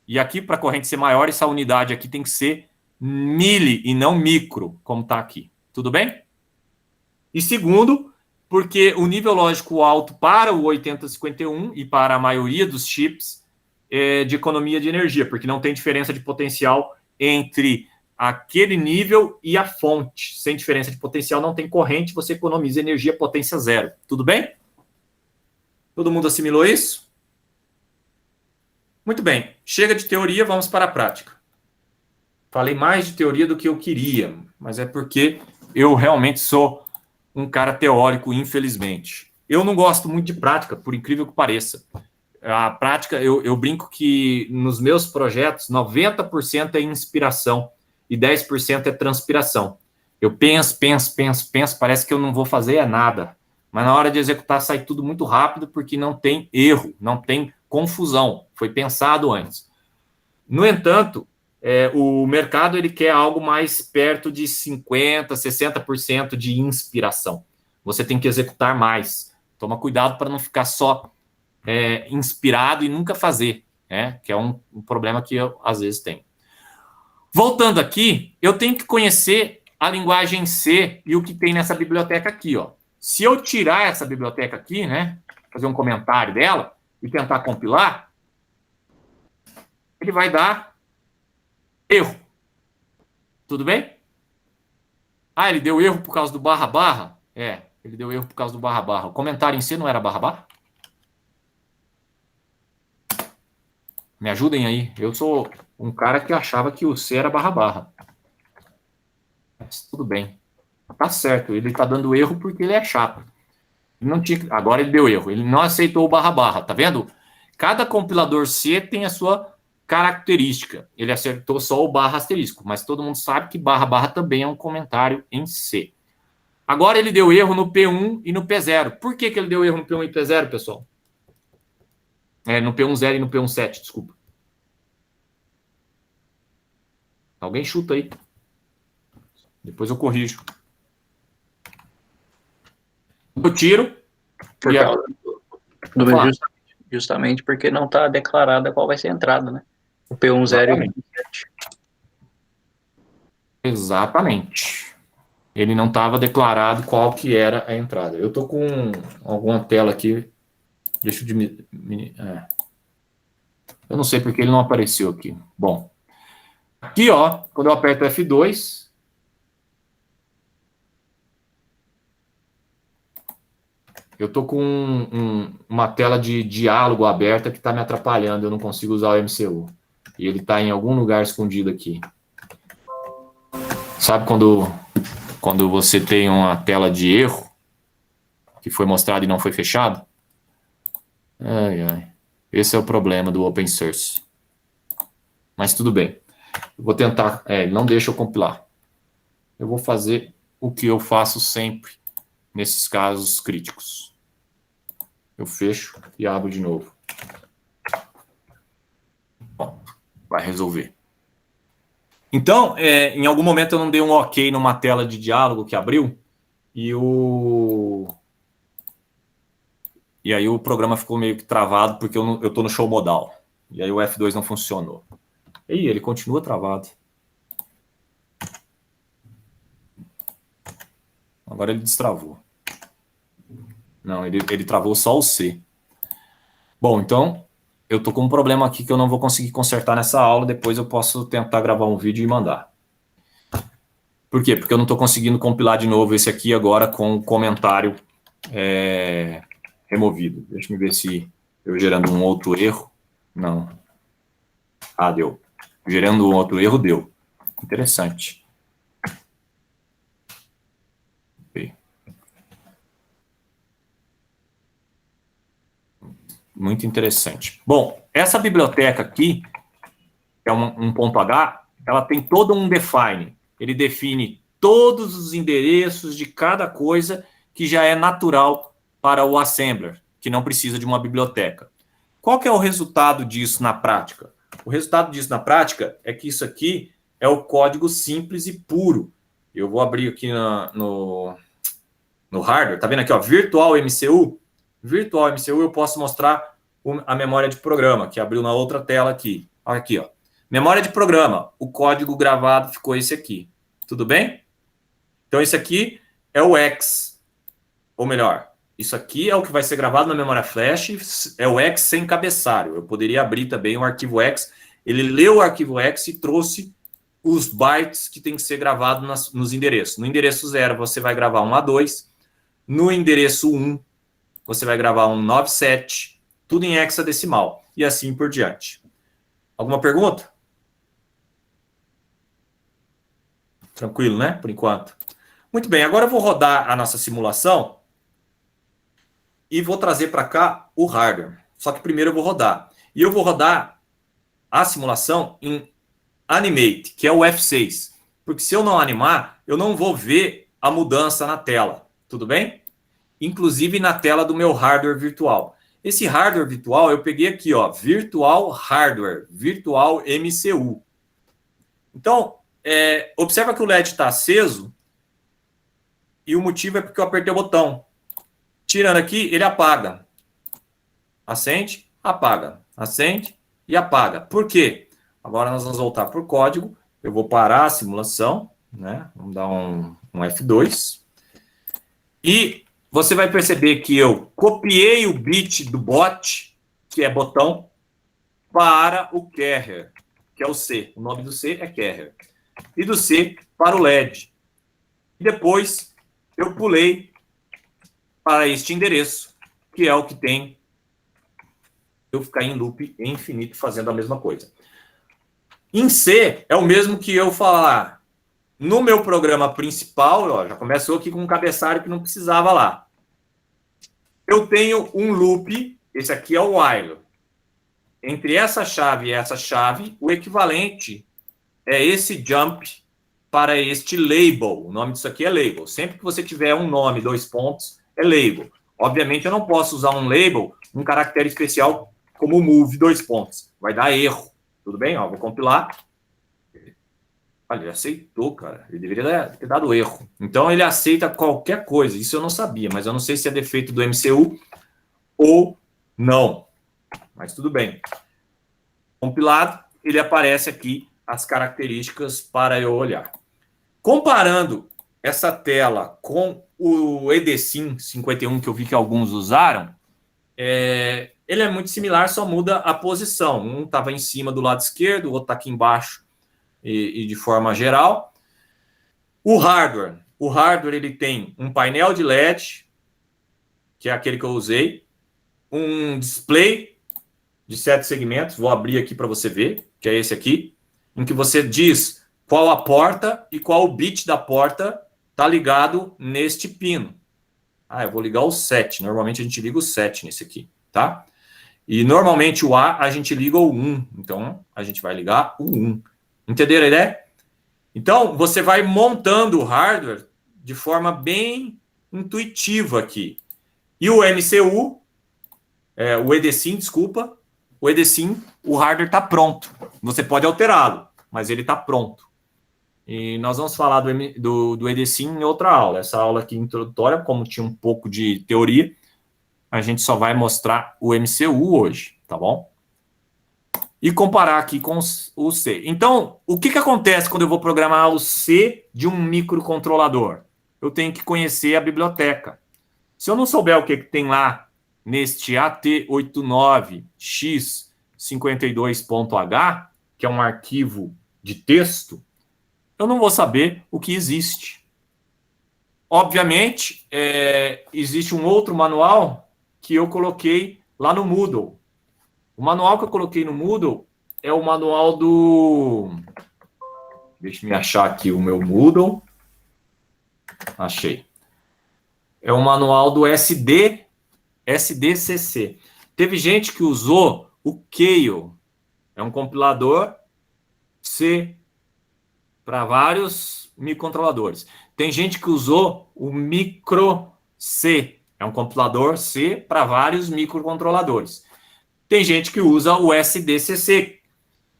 E aqui, para a corrente ser maior, essa unidade aqui tem que ser mili e não micro, como está aqui. Tudo bem? E segundo, porque o nível lógico alto para o 8051 e para a maioria dos chips é de economia de energia, porque não tem diferença de potencial entre aquele nível e a fonte. Sem diferença de potencial não tem corrente, você economiza energia potência 0. Tudo bem? Todo mundo assimilou isso? Muito bem. Chega de teoria, vamos para a prática. Falei mais de teoria do que eu queria, mas é porque eu realmente sou um cara teórico, infelizmente. Eu não gosto muito de prática, por incrível que pareça. A prática, eu brinco que nos meus projetos, 90% é inspiração e 10% é transpiração. Eu penso, parece que eu não vou fazer nada. Mas na hora de executar sai tudo muito rápido porque não tem erro, não tem confusão. Foi pensado antes. No entanto, o mercado ele quer algo mais perto de 50%, 60% de inspiração. Você tem que executar mais. Toma cuidado para não ficar só inspirado e nunca fazer, né? Que é um problema que eu, às vezes, tenho. Voltando aqui, eu tenho que conhecer a linguagem C e o que tem nessa biblioteca aqui, ó. Se eu tirar essa biblioteca aqui, né, fazer um comentário dela e tentar compilar, ele vai dar erro. Tudo bem? Ah, ele deu erro por causa do barra. Ele deu erro por causa do barra. O comentário em si não era barra? Me ajudem aí. Eu sou um cara que achava que o C era barra. Mas tudo bem. Tá certo, ele tá dando erro porque ele é chato. Não tinha, agora ele deu erro. Ele não aceitou o barra. Tá vendo? Cada compilador C tem a sua característica. Ele acertou só o barra asterisco, mas todo mundo sabe que barra também é um comentário em C. Agora ele deu erro no P1 e no P0. Por que ele deu erro no P1 e P0, pessoal? No P10 e no P17, desculpa. Alguém chuta aí. Depois eu corrijo. Eu tiro. Por e a- causa justamente porque não está declarada qual vai ser a entrada, né? O P10 e o P17. Exatamente. Ele não estava declarado qual que era a entrada. Eu tô com alguma tela aqui. Deixa eu diminuir. Eu não sei porque ele não apareceu aqui. Bom. Aqui, ó, quando eu aperto F2, eu tô com uma tela de diálogo aberta que está me atrapalhando. Eu não consigo usar o MCU. E ele está em algum lugar escondido aqui. Sabe quando você tem uma tela de erro que foi mostrado e não foi fechado? Esse é o problema do open source. Mas tudo bem. Eu vou tentar. Não deixa eu compilar. Eu vou fazer o que eu faço sempre nesses casos críticos. Eu fecho e abro de novo. Bom, vai resolver. Então, em algum momento eu não dei um OK numa tela de diálogo que abriu e aí o programa ficou meio que travado porque eu estou no show modal. E aí o F2 não funcionou. E ele continua travado. Agora ele destravou. Não, ele travou só o C. Bom, então eu estou com um problema aqui que eu não vou conseguir consertar nessa aula. Depois eu posso tentar gravar um vídeo e mandar. Por quê? Porque eu não estou conseguindo compilar de novo esse aqui agora com o comentário removido. Deixa eu ver se eu gerando um outro erro. Não. Deu. Gerando um outro erro, deu. Interessante. Okay. Muito interessante. Bom, essa biblioteca aqui, que é um ponto H, ela tem todo um define. Ele define todos os endereços de cada coisa que já é natural para o assembler, que não precisa de uma biblioteca. Qual que é o resultado disso na prática? O resultado disso na prática é que isso aqui é o código simples e puro. Eu vou abrir aqui no hardware. Tá vendo aqui, ó, Virtual MCU? Virtual MCU eu posso mostrar a memória de programa, que abriu na outra tela aqui. Olha aqui, ó. Memória de programa. O código gravado ficou esse aqui. Tudo bem? Então, esse aqui é o X. Ou melhor, isso aqui é o que vai ser gravado na memória flash, é o X sem cabeçalho. Eu poderia abrir também o arquivo X. Ele leu o arquivo X e trouxe os bytes que tem que ser gravado nos endereços. No endereço 0, você vai gravar um A2. No endereço 1, você vai gravar um 97. Tudo em hexadecimal. E assim por diante. Alguma pergunta? Tranquilo, né? Por enquanto. Muito bem, agora eu vou rodar a nossa simulação e vou trazer para cá o hardware. Só que primeiro eu vou rodar. E eu vou rodar a simulação em Animate, que é o F6. Porque se eu não animar, eu não vou ver a mudança na tela. Tudo bem? Inclusive na tela do meu hardware virtual. Esse hardware virtual eu peguei aqui, ó, Virtual Hardware, Virtual MCU. Então, observa que o LED está aceso e o motivo é porque eu apertei o botão. Tirando aqui, ele apaga. Acende, apaga. Acende e apaga. Por quê? Agora nós vamos voltar para o código. Eu vou parar a simulação, né? Vamos dar um F2. E você vai perceber que eu copiei o bit do bot, que é botão, para o carrier, que é o C. O nome do C é carrier. E do C para o LED. E depois eu pulei para este endereço, que é o que tem eu ficar em loop infinito fazendo a mesma coisa. Em C, é o mesmo que eu falar no meu programa principal, ó, já começou aqui com um cabeçalho que não precisava lá. Eu tenho um loop, esse aqui é o while. Entre essa chave e essa chave, o equivalente é esse jump para este label. O nome disso aqui é label. Sempre que você tiver um nome, 2 pontos, é label. Obviamente, eu não posso usar um label, um caractere especial como move 2 pontos. Vai dar erro. Tudo bem? Ó, vou compilar. Olha, ele aceitou, cara. Ele deveria ter dado erro. Então, ele aceita qualquer coisa. Isso eu não sabia, mas eu não sei se é defeito do MCU ou não. Mas tudo bem. Compilado, ele aparece aqui as características para eu olhar. Comparando essa tela com o EDSIM 51, que eu vi que alguns usaram, ele é muito similar, só muda a posição. Um estava em cima do lado esquerdo, o outro está aqui embaixo e de forma geral. O hardware ele tem um painel de LED, que é aquele que eu usei, um display de 7 segmentos, vou abrir aqui para você ver, que é esse aqui, em que você diz qual a porta e qual o bit da porta está ligado neste pino. Eu vou ligar o 7, normalmente a gente liga o 7 nesse aqui, tá? E normalmente o A a gente liga o 1, então a gente vai ligar o 1. Entenderam a ideia? Então, você vai montando o hardware de forma bem intuitiva aqui. E o MCU, o EDSIM, desculpa, o EDSIM, o hardware está pronto. Você pode alterá-lo, mas ele está pronto. E nós vamos falar do EDSIM em outra aula. Essa aula aqui introdutória, como tinha um pouco de teoria, a gente só vai mostrar o MCU hoje, tá bom? E comparar aqui com o C. Então, o que acontece quando eu vou programar o C de um microcontrolador? Eu tenho que conhecer a biblioteca. Se eu não souber o que tem lá neste AT89X52.H, que é um arquivo de texto, eu não vou saber o que existe. Obviamente, existe um outro manual que eu coloquei lá no Moodle. O manual que eu coloquei no Moodle é o manual do... Deixa eu me achar aqui o meu Moodle. Achei. É o manual do SDCC. Teve gente que usou o Keil. É um compilador C para vários microcontroladores. Tem gente que usou o Micro-C. É um compilador C para vários microcontroladores. Tem gente que usa o SDCC,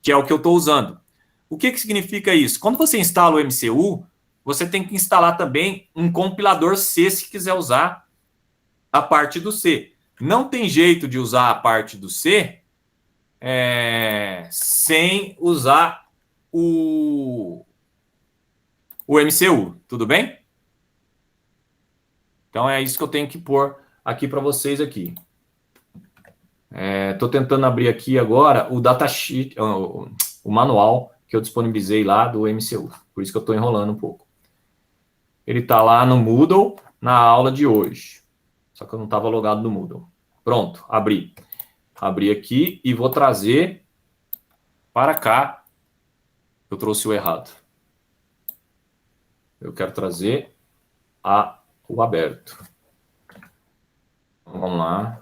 que é o que eu estou usando. O que significa isso? Quando você instala o MCU, você tem que instalar também um compilador C se quiser usar a parte do C. Não tem jeito de usar a parte do C sem usar o MCU. Tudo bem? Então é isso que eu tenho que pôr aqui para vocês aqui. Estou tentando abrir aqui agora o datasheet, o manual que eu disponibilizei lá do MCU. Por isso que eu estou enrolando um pouco. Ele está lá no Moodle, na aula de hoje. Só que eu não estava logado no Moodle. Pronto, abri. Abri aqui e vou trazer para cá. Eu trouxe o errado. Eu quero trazer o aberto. Então, vamos lá.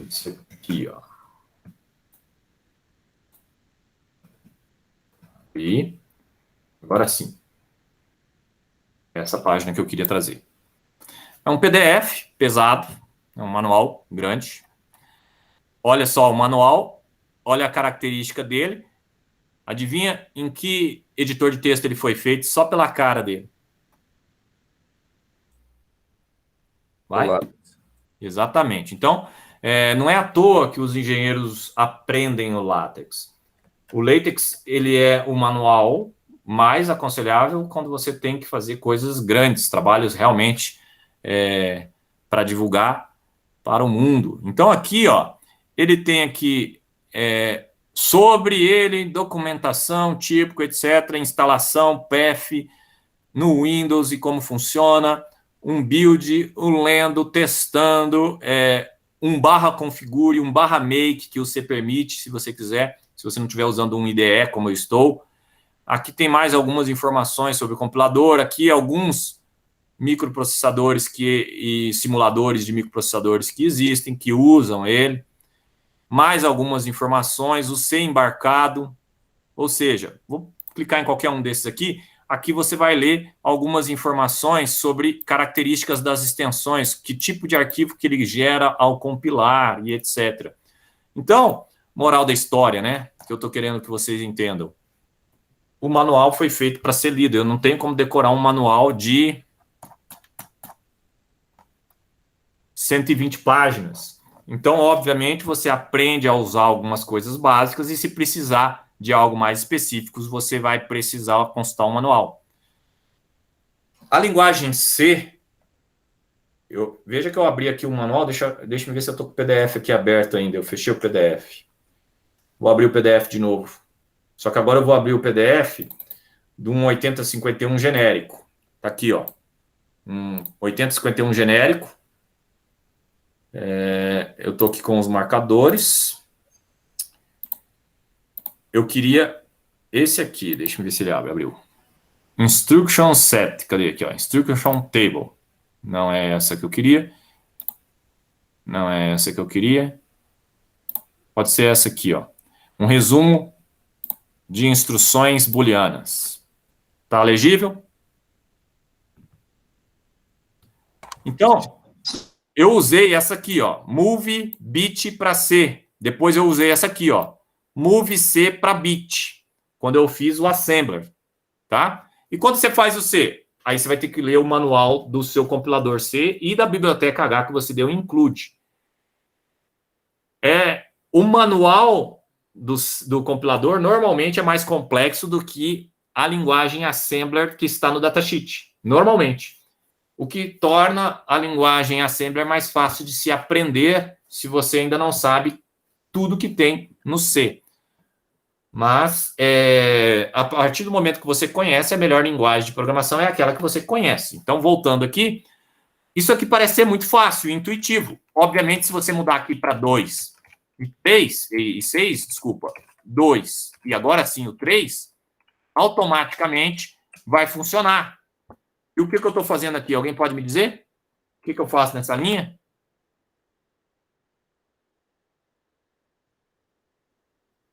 Isso aqui, ó. E agora sim. Essa página que eu queria trazer. É um PDF pesado, é um manual grande. Olha só o manual, olha a característica dele. Adivinha em que editor de texto ele foi feito só pela cara dele? Vai? Olá. Exatamente. Então, não é à toa que os engenheiros aprendem o LaTeX. O LaTeX, ele é o manual mais aconselhável quando você tem que fazer coisas grandes, trabalhos realmente para divulgar para o mundo. Então, aqui, ó, ele tem aqui sobre ele, documentação, típico, etc., instalação, path, no Windows e como funciona, um build, um lendo, testando, um /configure, um /make que você permite, se você quiser, se você não estiver usando um IDE como eu estou. Aqui tem mais algumas informações sobre o compilador, aqui alguns microprocessadores e simuladores de microprocessadores que existem, que usam ele. Mais algumas informações, o C embarcado, ou seja, vou clicar em qualquer um desses aqui. Aqui você vai ler algumas informações sobre características das extensões, que tipo de arquivo que ele gera ao compilar e etc. Então, moral da história, né? Que eu estou querendo que vocês entendam. O manual foi feito para ser lido. Eu não tenho como decorar um manual de 120 páginas. Então, obviamente, você aprende a usar algumas coisas básicas e se precisar de algo mais específico, você vai precisar consultar um manual. A linguagem C, veja que eu abri aqui o manual, deixa eu ver se eu estou com o PDF aqui aberto ainda. Eu fechei o PDF. Vou abrir o PDF de novo. Só que agora eu vou abrir o PDF de um 8051 genérico. Tá aqui, ó. Um 8051 genérico. Eu tô aqui com os marcadores. Eu queria esse aqui. Deixa eu ver se ele abriu. Instruction set. Cadê aqui, ó? Instruction table. Não é essa que eu queria. Não é essa que eu queria. Pode ser essa aqui, ó. Um resumo de instruções booleanas. Tá legível? Então, eu usei essa aqui, ó. Move bit para C. Depois eu usei essa aqui, ó. Move C para bit. Quando eu fiz o assembler. Tá? E quando você faz o C? Aí você vai ter que ler o manual do seu compilador C e da biblioteca H que você deu include. O manual do compilador normalmente é mais complexo do que a linguagem assembler que está no datasheet. Normalmente. O que torna a linguagem assembler mais fácil de se aprender se você ainda não sabe tudo que tem no C. Mas, a partir do momento que você conhece, a melhor linguagem de programação é aquela que você conhece. Então, voltando aqui, isso aqui parece ser muito fácil e intuitivo. Obviamente, se você mudar aqui para 2 e 6, desculpa, 2 e agora sim o 3, automaticamente vai funcionar. E o que eu estou fazendo aqui? Alguém pode me dizer? O que eu faço nessa linha?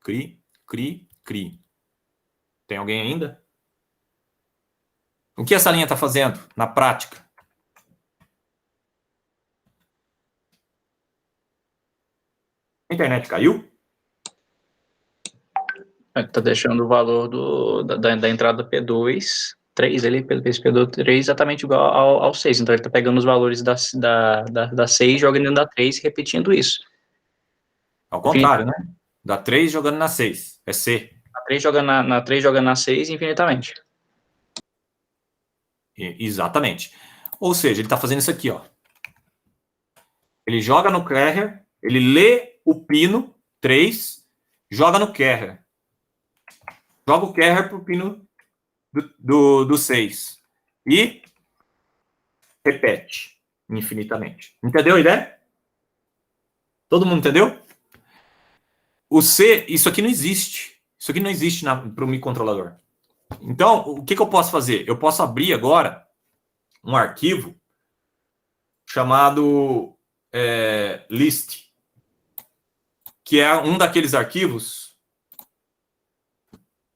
Cri, cri, cri. Tem alguém ainda? O que essa linha está fazendo na prática? A internet caiu? Está deixando o valor da entrada P2, 3 ali, esse P2, 3 exatamente igual ao 6. Então ele está pegando os valores da 6, jogando dentro da 3 e repetindo isso. Ao contrário, né? Da 3 jogando na 6. É C. Na 3 jogando 3 jogando na 6 infinitamente. Exatamente. Ou seja, ele está fazendo isso aqui, ó. Ele joga no carrier, ele lê o pino 3, joga no carrier. Joga o carrier pro pino do 6. E repete infinitamente. Entendeu a ideia? Todo mundo entendeu? O C, isso aqui não existe. Isso aqui não existe para o microcontrolador. Então, o que eu posso fazer? Eu posso abrir agora um arquivo chamado list, que é um daqueles arquivos.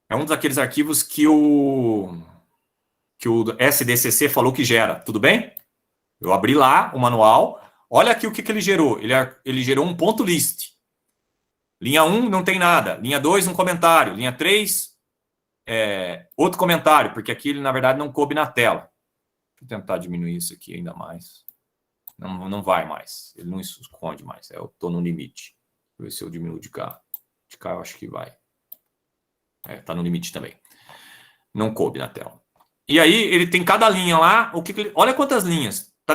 É um daqueles arquivos que o SDCC falou que gera. Tudo bem? Eu abri lá o manual. Olha aqui o que ele gerou. Ele gerou um ponto list. Linha 1 não tem nada. Linha 2, um comentário. Linha 3, outro comentário, porque aqui ele, na verdade, não coube na tela. Deixa eu tentar diminuir isso aqui ainda mais. Não vai mais. Ele não esconde mais. Eu estou no limite. Deixa eu ver se eu diminuo de cá. De cá eu acho que vai. Está no limite também. Não coube na tela. E aí, ele tem cada linha lá. Olha quantas linhas. Está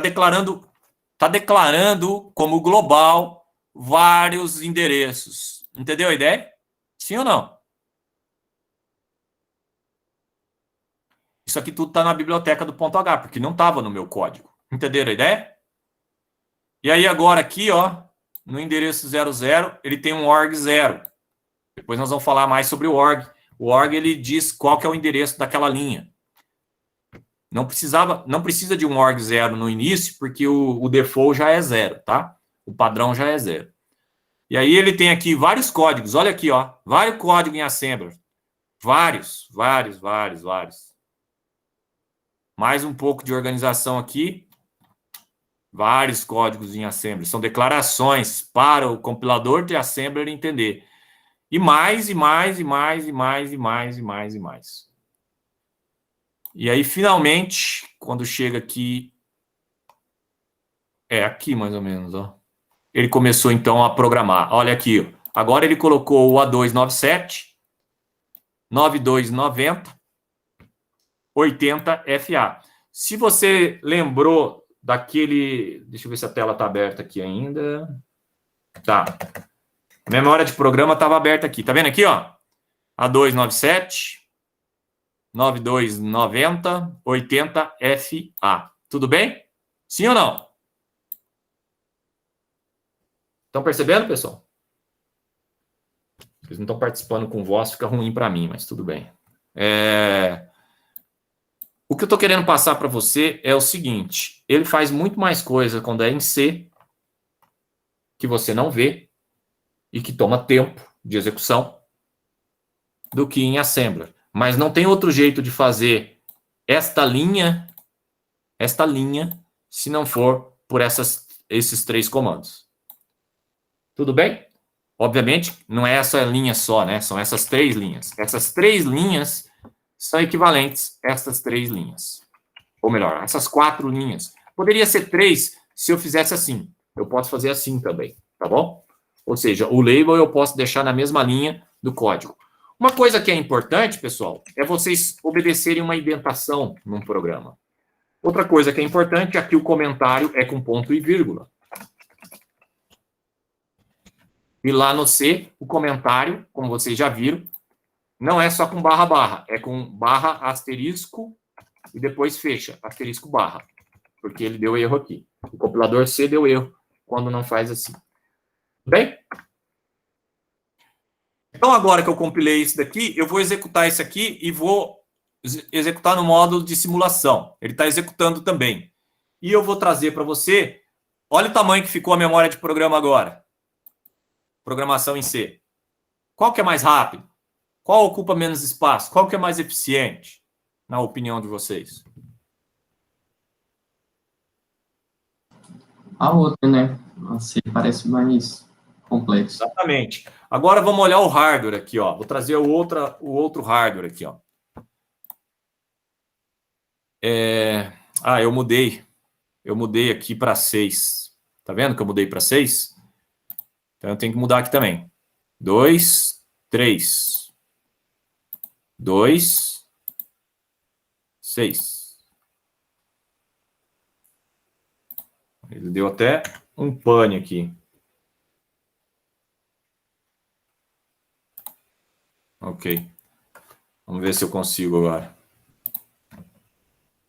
declarando como global vários endereços. Entendeu a ideia? Sim ou não? Isso aqui tudo está na biblioteca do .h, porque não estava no meu código. Entenderam a ideia? E aí agora aqui, ó, no endereço 00, ele tem um org 0. Depois nós vamos falar mais sobre o org. O org, ele diz qual que é o endereço daquela linha. Não precisa de um org 0 no início, porque o default já é 0, tá? O padrão já é 0. E aí ele tem aqui vários códigos. Olha aqui, ó. Vários códigos em assembler. Vários. Mais um pouco de organização aqui. Vários códigos em Assembler. São declarações para o compilador de Assembler entender. E mais, e mais, e mais, e mais, e mais, e mais, e mais. E aí, finalmente, quando chega aqui... aqui mais ou menos, ó. Ele começou, então, a programar. Olha aqui, ó. Agora ele colocou o A297, 9290, 80 FA. Se você lembrou daquele... Deixa eu ver se a tela está aberta aqui ainda. Tá. Memória de programa estava aberta aqui. Tá vendo aqui, ó? A297, 9290, 80 FA. Tudo bem? Sim ou não? Estão percebendo, pessoal? Eles não estão participando com voz, fica ruim para mim, mas tudo bem. O que eu estou querendo passar para você é o seguinte: ele faz muito mais coisa quando é em C, que você não vê, e que toma tempo de execução, do que em Assembler. Mas não tem outro jeito de fazer esta linha, se não for por esses 3 comandos. Tudo bem? Obviamente, não é essa linha só, né? São essas 3 linhas. Essas 3 linhas são equivalentes a essas 3 linhas. Ou melhor, essas 4 linhas. Poderia ser 3 se eu fizesse assim. Eu posso fazer assim também, tá bom? Ou seja, o label eu posso deixar na mesma linha do código. Uma coisa que é importante, pessoal, é vocês obedecerem uma indentação num programa. Outra coisa que é importante é que o comentário é com ponto e vírgula. E lá no C, o comentário, como vocês já viram, não é só com barra, barra. É com barra, asterisco, e depois fecha, asterisco, barra. Porque ele deu erro aqui. O compilador C deu erro quando não faz assim. Bem? Então, agora que eu compilei isso daqui, eu vou executar isso aqui e vou executar no módulo de simulação. Ele está executando também. E eu vou trazer para você... Olha o tamanho que ficou a memória de programa agora. Programação em C. Qual que é mais rápido? Qual ocupa menos espaço? Qual que é mais eficiente, na opinião de vocês? A outra, né? Assim, parece mais complexo. Exatamente. Agora vamos olhar o hardware aqui, ó. Vou trazer o outro hardware aqui, ó. Eu mudei. Eu mudei aqui para 6. Tá vendo que eu mudei para 6? Então, eu tenho que mudar aqui também. 2, 3. 2, 6. Ele deu até um pane aqui. Ok. Vamos ver se eu consigo agora.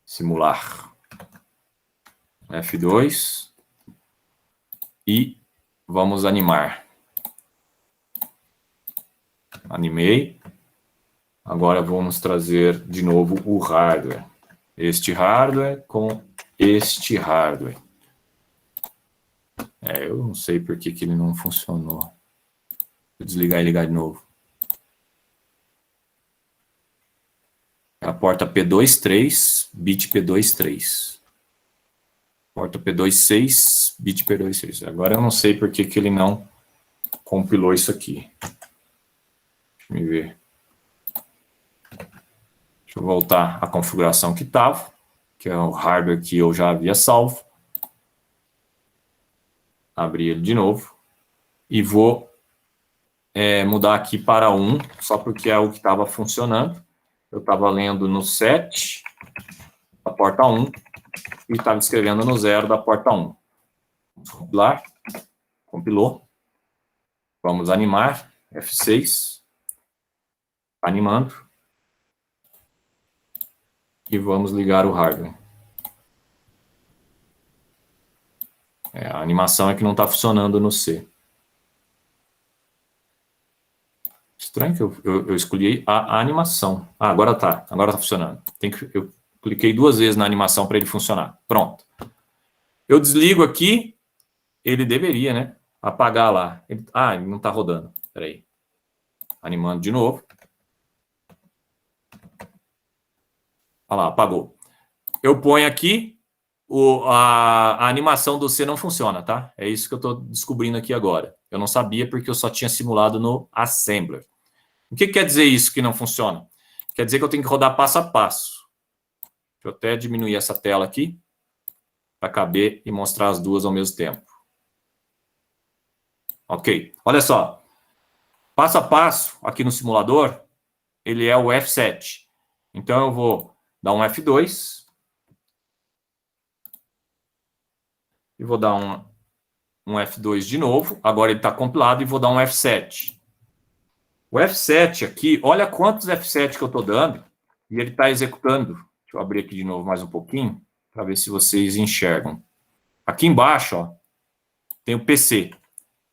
Simular. F2. E vamos animar. Animei. Agora vamos trazer de novo o hardware. Este hardware com este hardware. Eu não sei por que ele não funcionou. Vou desligar e ligar de novo. A porta P23, bit P23. Porta P26, bit P26. Agora eu não sei por que ele não compilou isso aqui. Deixa eu ver. Deixa eu voltar à configuração que estava, que é o hardware que eu já havia salvo. Abrir ele de novo. E vou mudar aqui para 1, só porque é o que estava funcionando. Eu estava lendo no 7, da porta 1, e estava escrevendo no 0 da porta 1. Vamos compilar. Compilou. Vamos animar. F6. Animando. E vamos ligar o hardware. A animação é que não está funcionando no C. Estranho que eu escolhi a animação. Agora tá. Agora tá funcionando. Eu cliquei 2 vezes na animação para ele funcionar. Pronto. Eu desligo aqui. Ele deveria, né? Apagar lá. Ele não está rodando. Espera aí. Animando de novo. Olha lá, apagou. Eu ponho aqui a animação do C não funciona, tá? É isso que eu estou descobrindo aqui agora. Eu não sabia porque eu só tinha simulado no Assembler. O que quer dizer isso que não funciona? Quer dizer que eu tenho que rodar passo a passo. Deixa eu até diminuir essa tela aqui para caber e mostrar as duas ao mesmo tempo. Ok. Olha só. Passo a passo, aqui no simulador, ele é o F7. Então, eu vou dar um F2. E vou dar um F2 de novo. Agora ele está compilado e vou dar um F7. O F7 aqui, olha quantos F7 que eu estou dando. E ele está executando. Deixa eu abrir aqui de novo mais um pouquinho, para ver se vocês enxergam. Aqui embaixo, ó, tem o PC.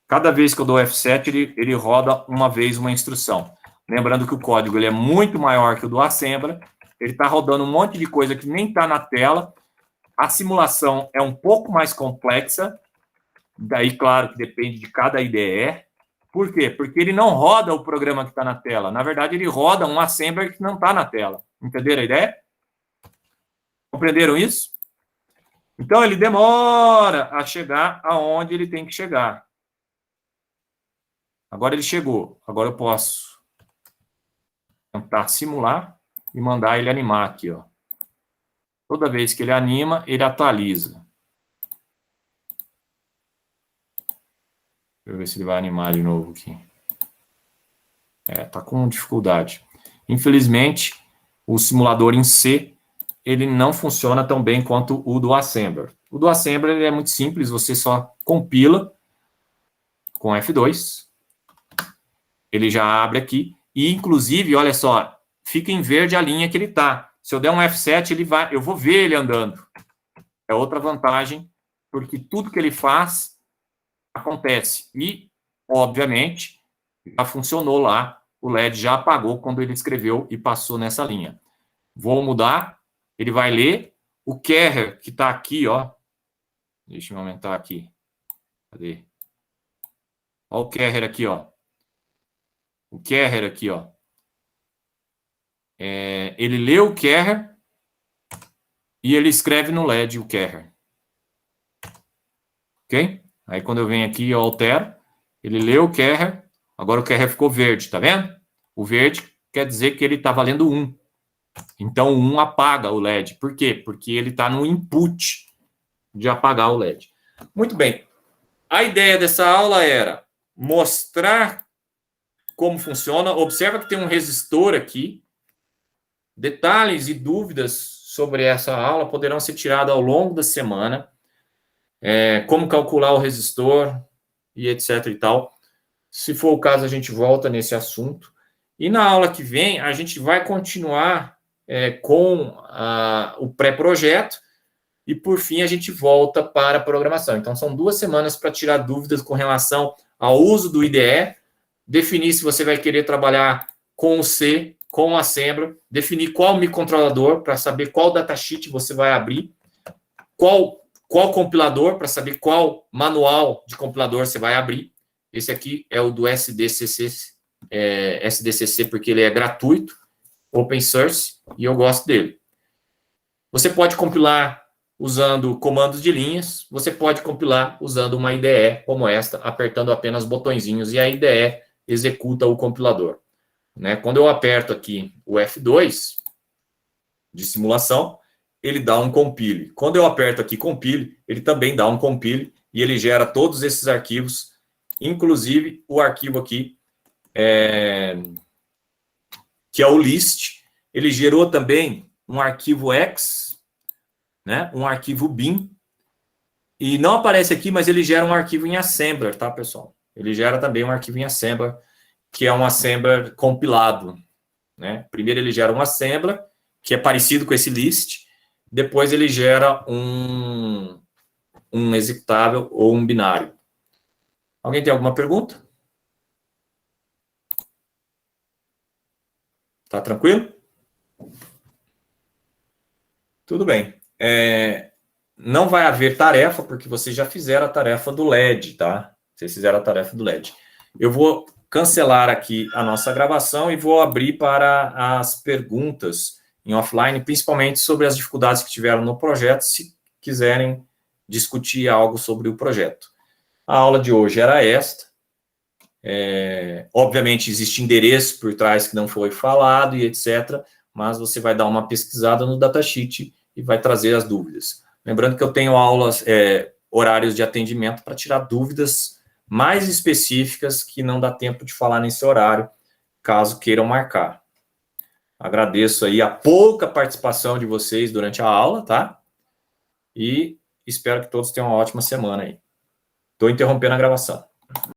Cada vez que eu dou F7, ele roda uma vez uma instrução. Lembrando que o código ele é muito maior que o do Assembler. Ele está rodando um monte de coisa que nem está na tela. A simulação é um pouco mais complexa. Daí, claro, que depende de cada IDE. Por quê? Porque ele não roda o programa que está na tela. Na verdade, ele roda um Assembler que não está na tela. Entenderam a ideia? Compreenderam isso? Então, ele demora a chegar aonde ele tem que chegar. Agora ele chegou. Agora eu posso tentar simular e mandar ele animar aqui, ó. Toda vez que ele anima, ele atualiza. Deixa eu ver se ele vai animar de novo aqui. Tá com dificuldade. Infelizmente, o simulador em C, ele não funciona tão bem quanto o do Assembler. O do Assembler ele é muito simples, você só compila com F2. Ele já abre aqui. E, inclusive, olha só, fica em verde a linha que ele está. Se eu der um F7, eu vou ver ele andando. É outra vantagem, porque tudo que ele faz acontece. E, obviamente, já funcionou lá. O LED já apagou quando ele escreveu e passou nessa linha. Vou mudar. Ele vai ler. O carrier, que está aqui, ó. Deixa eu aumentar aqui. Cadê? Olha o carrier aqui, ó. O carrier aqui, ó. Ele lê o carrier e ele escreve no LED o carrier. Ok? Aí quando eu venho aqui, eu altero. Ele lê o carrier. Agora o carrier ficou verde, tá vendo? O verde quer dizer que ele está valendo 1. Então o 1 apaga o LED. Por quê? Porque ele está no input de apagar o LED. Muito bem. A ideia dessa aula era mostrar como funciona. Observa que tem um resistor aqui. Detalhes e dúvidas sobre essa aula poderão ser tirados ao longo da semana. Como calcular o resistor e etc e tal. Se for o caso, a gente volta nesse assunto. E na aula que vem, a gente vai continuar com o pré-projeto e, por fim, a gente volta para a programação. Então, são 2 semanas para tirar dúvidas com relação ao uso do IDE, definir se você vai querer trabalhar com o C, com o Assembler, definir qual microcontrolador para saber qual datasheet você vai abrir, qual compilador para saber qual manual de compilador você vai abrir. Esse aqui é o do SDCC, porque ele é gratuito, open source, e eu gosto dele. Você pode compilar usando comandos de linhas, você pode compilar usando uma IDE como esta, apertando apenas botõezinhos, e a IDE executa o compilador. Quando eu aperto aqui o F2 de simulação, ele dá um compile. Quando eu aperto aqui compile, ele também dá um compile, e ele gera todos esses arquivos, inclusive o arquivo aqui, que é o list. Ele gerou também um arquivo X, um arquivo bin, e não aparece aqui, mas ele gera um arquivo em Assembler, tá, pessoal? Ele gera também um arquivo em Assembler, que é um Assembler compilado. Primeiro ele gera um Assembler, que é parecido com esse list, depois ele gera um executável ou um binário. Alguém tem alguma pergunta? Tá tranquilo? Tudo bem. Não vai haver tarefa, porque vocês já fizeram a tarefa do LED, tá? Vocês fizeram a tarefa do LED. Eu vou cancelar aqui a nossa gravação e vou abrir para as perguntas em offline, principalmente sobre as dificuldades que tiveram no projeto, quiserem discutir algo sobre o projeto. A aula de hoje era esta. Obviamente, existe endereço por trás que não foi falado e etc., mas você vai dar uma pesquisada no datasheet e vai trazer as dúvidas. Lembrando que eu tenho aulas, horários de atendimento para tirar dúvidas mais específicas que não dá tempo de falar nesse horário, caso queiram marcar. Agradeço aí a pouca participação de vocês durante a aula, tá? E espero que todos tenham uma ótima semana aí. Estou interrompendo a gravação.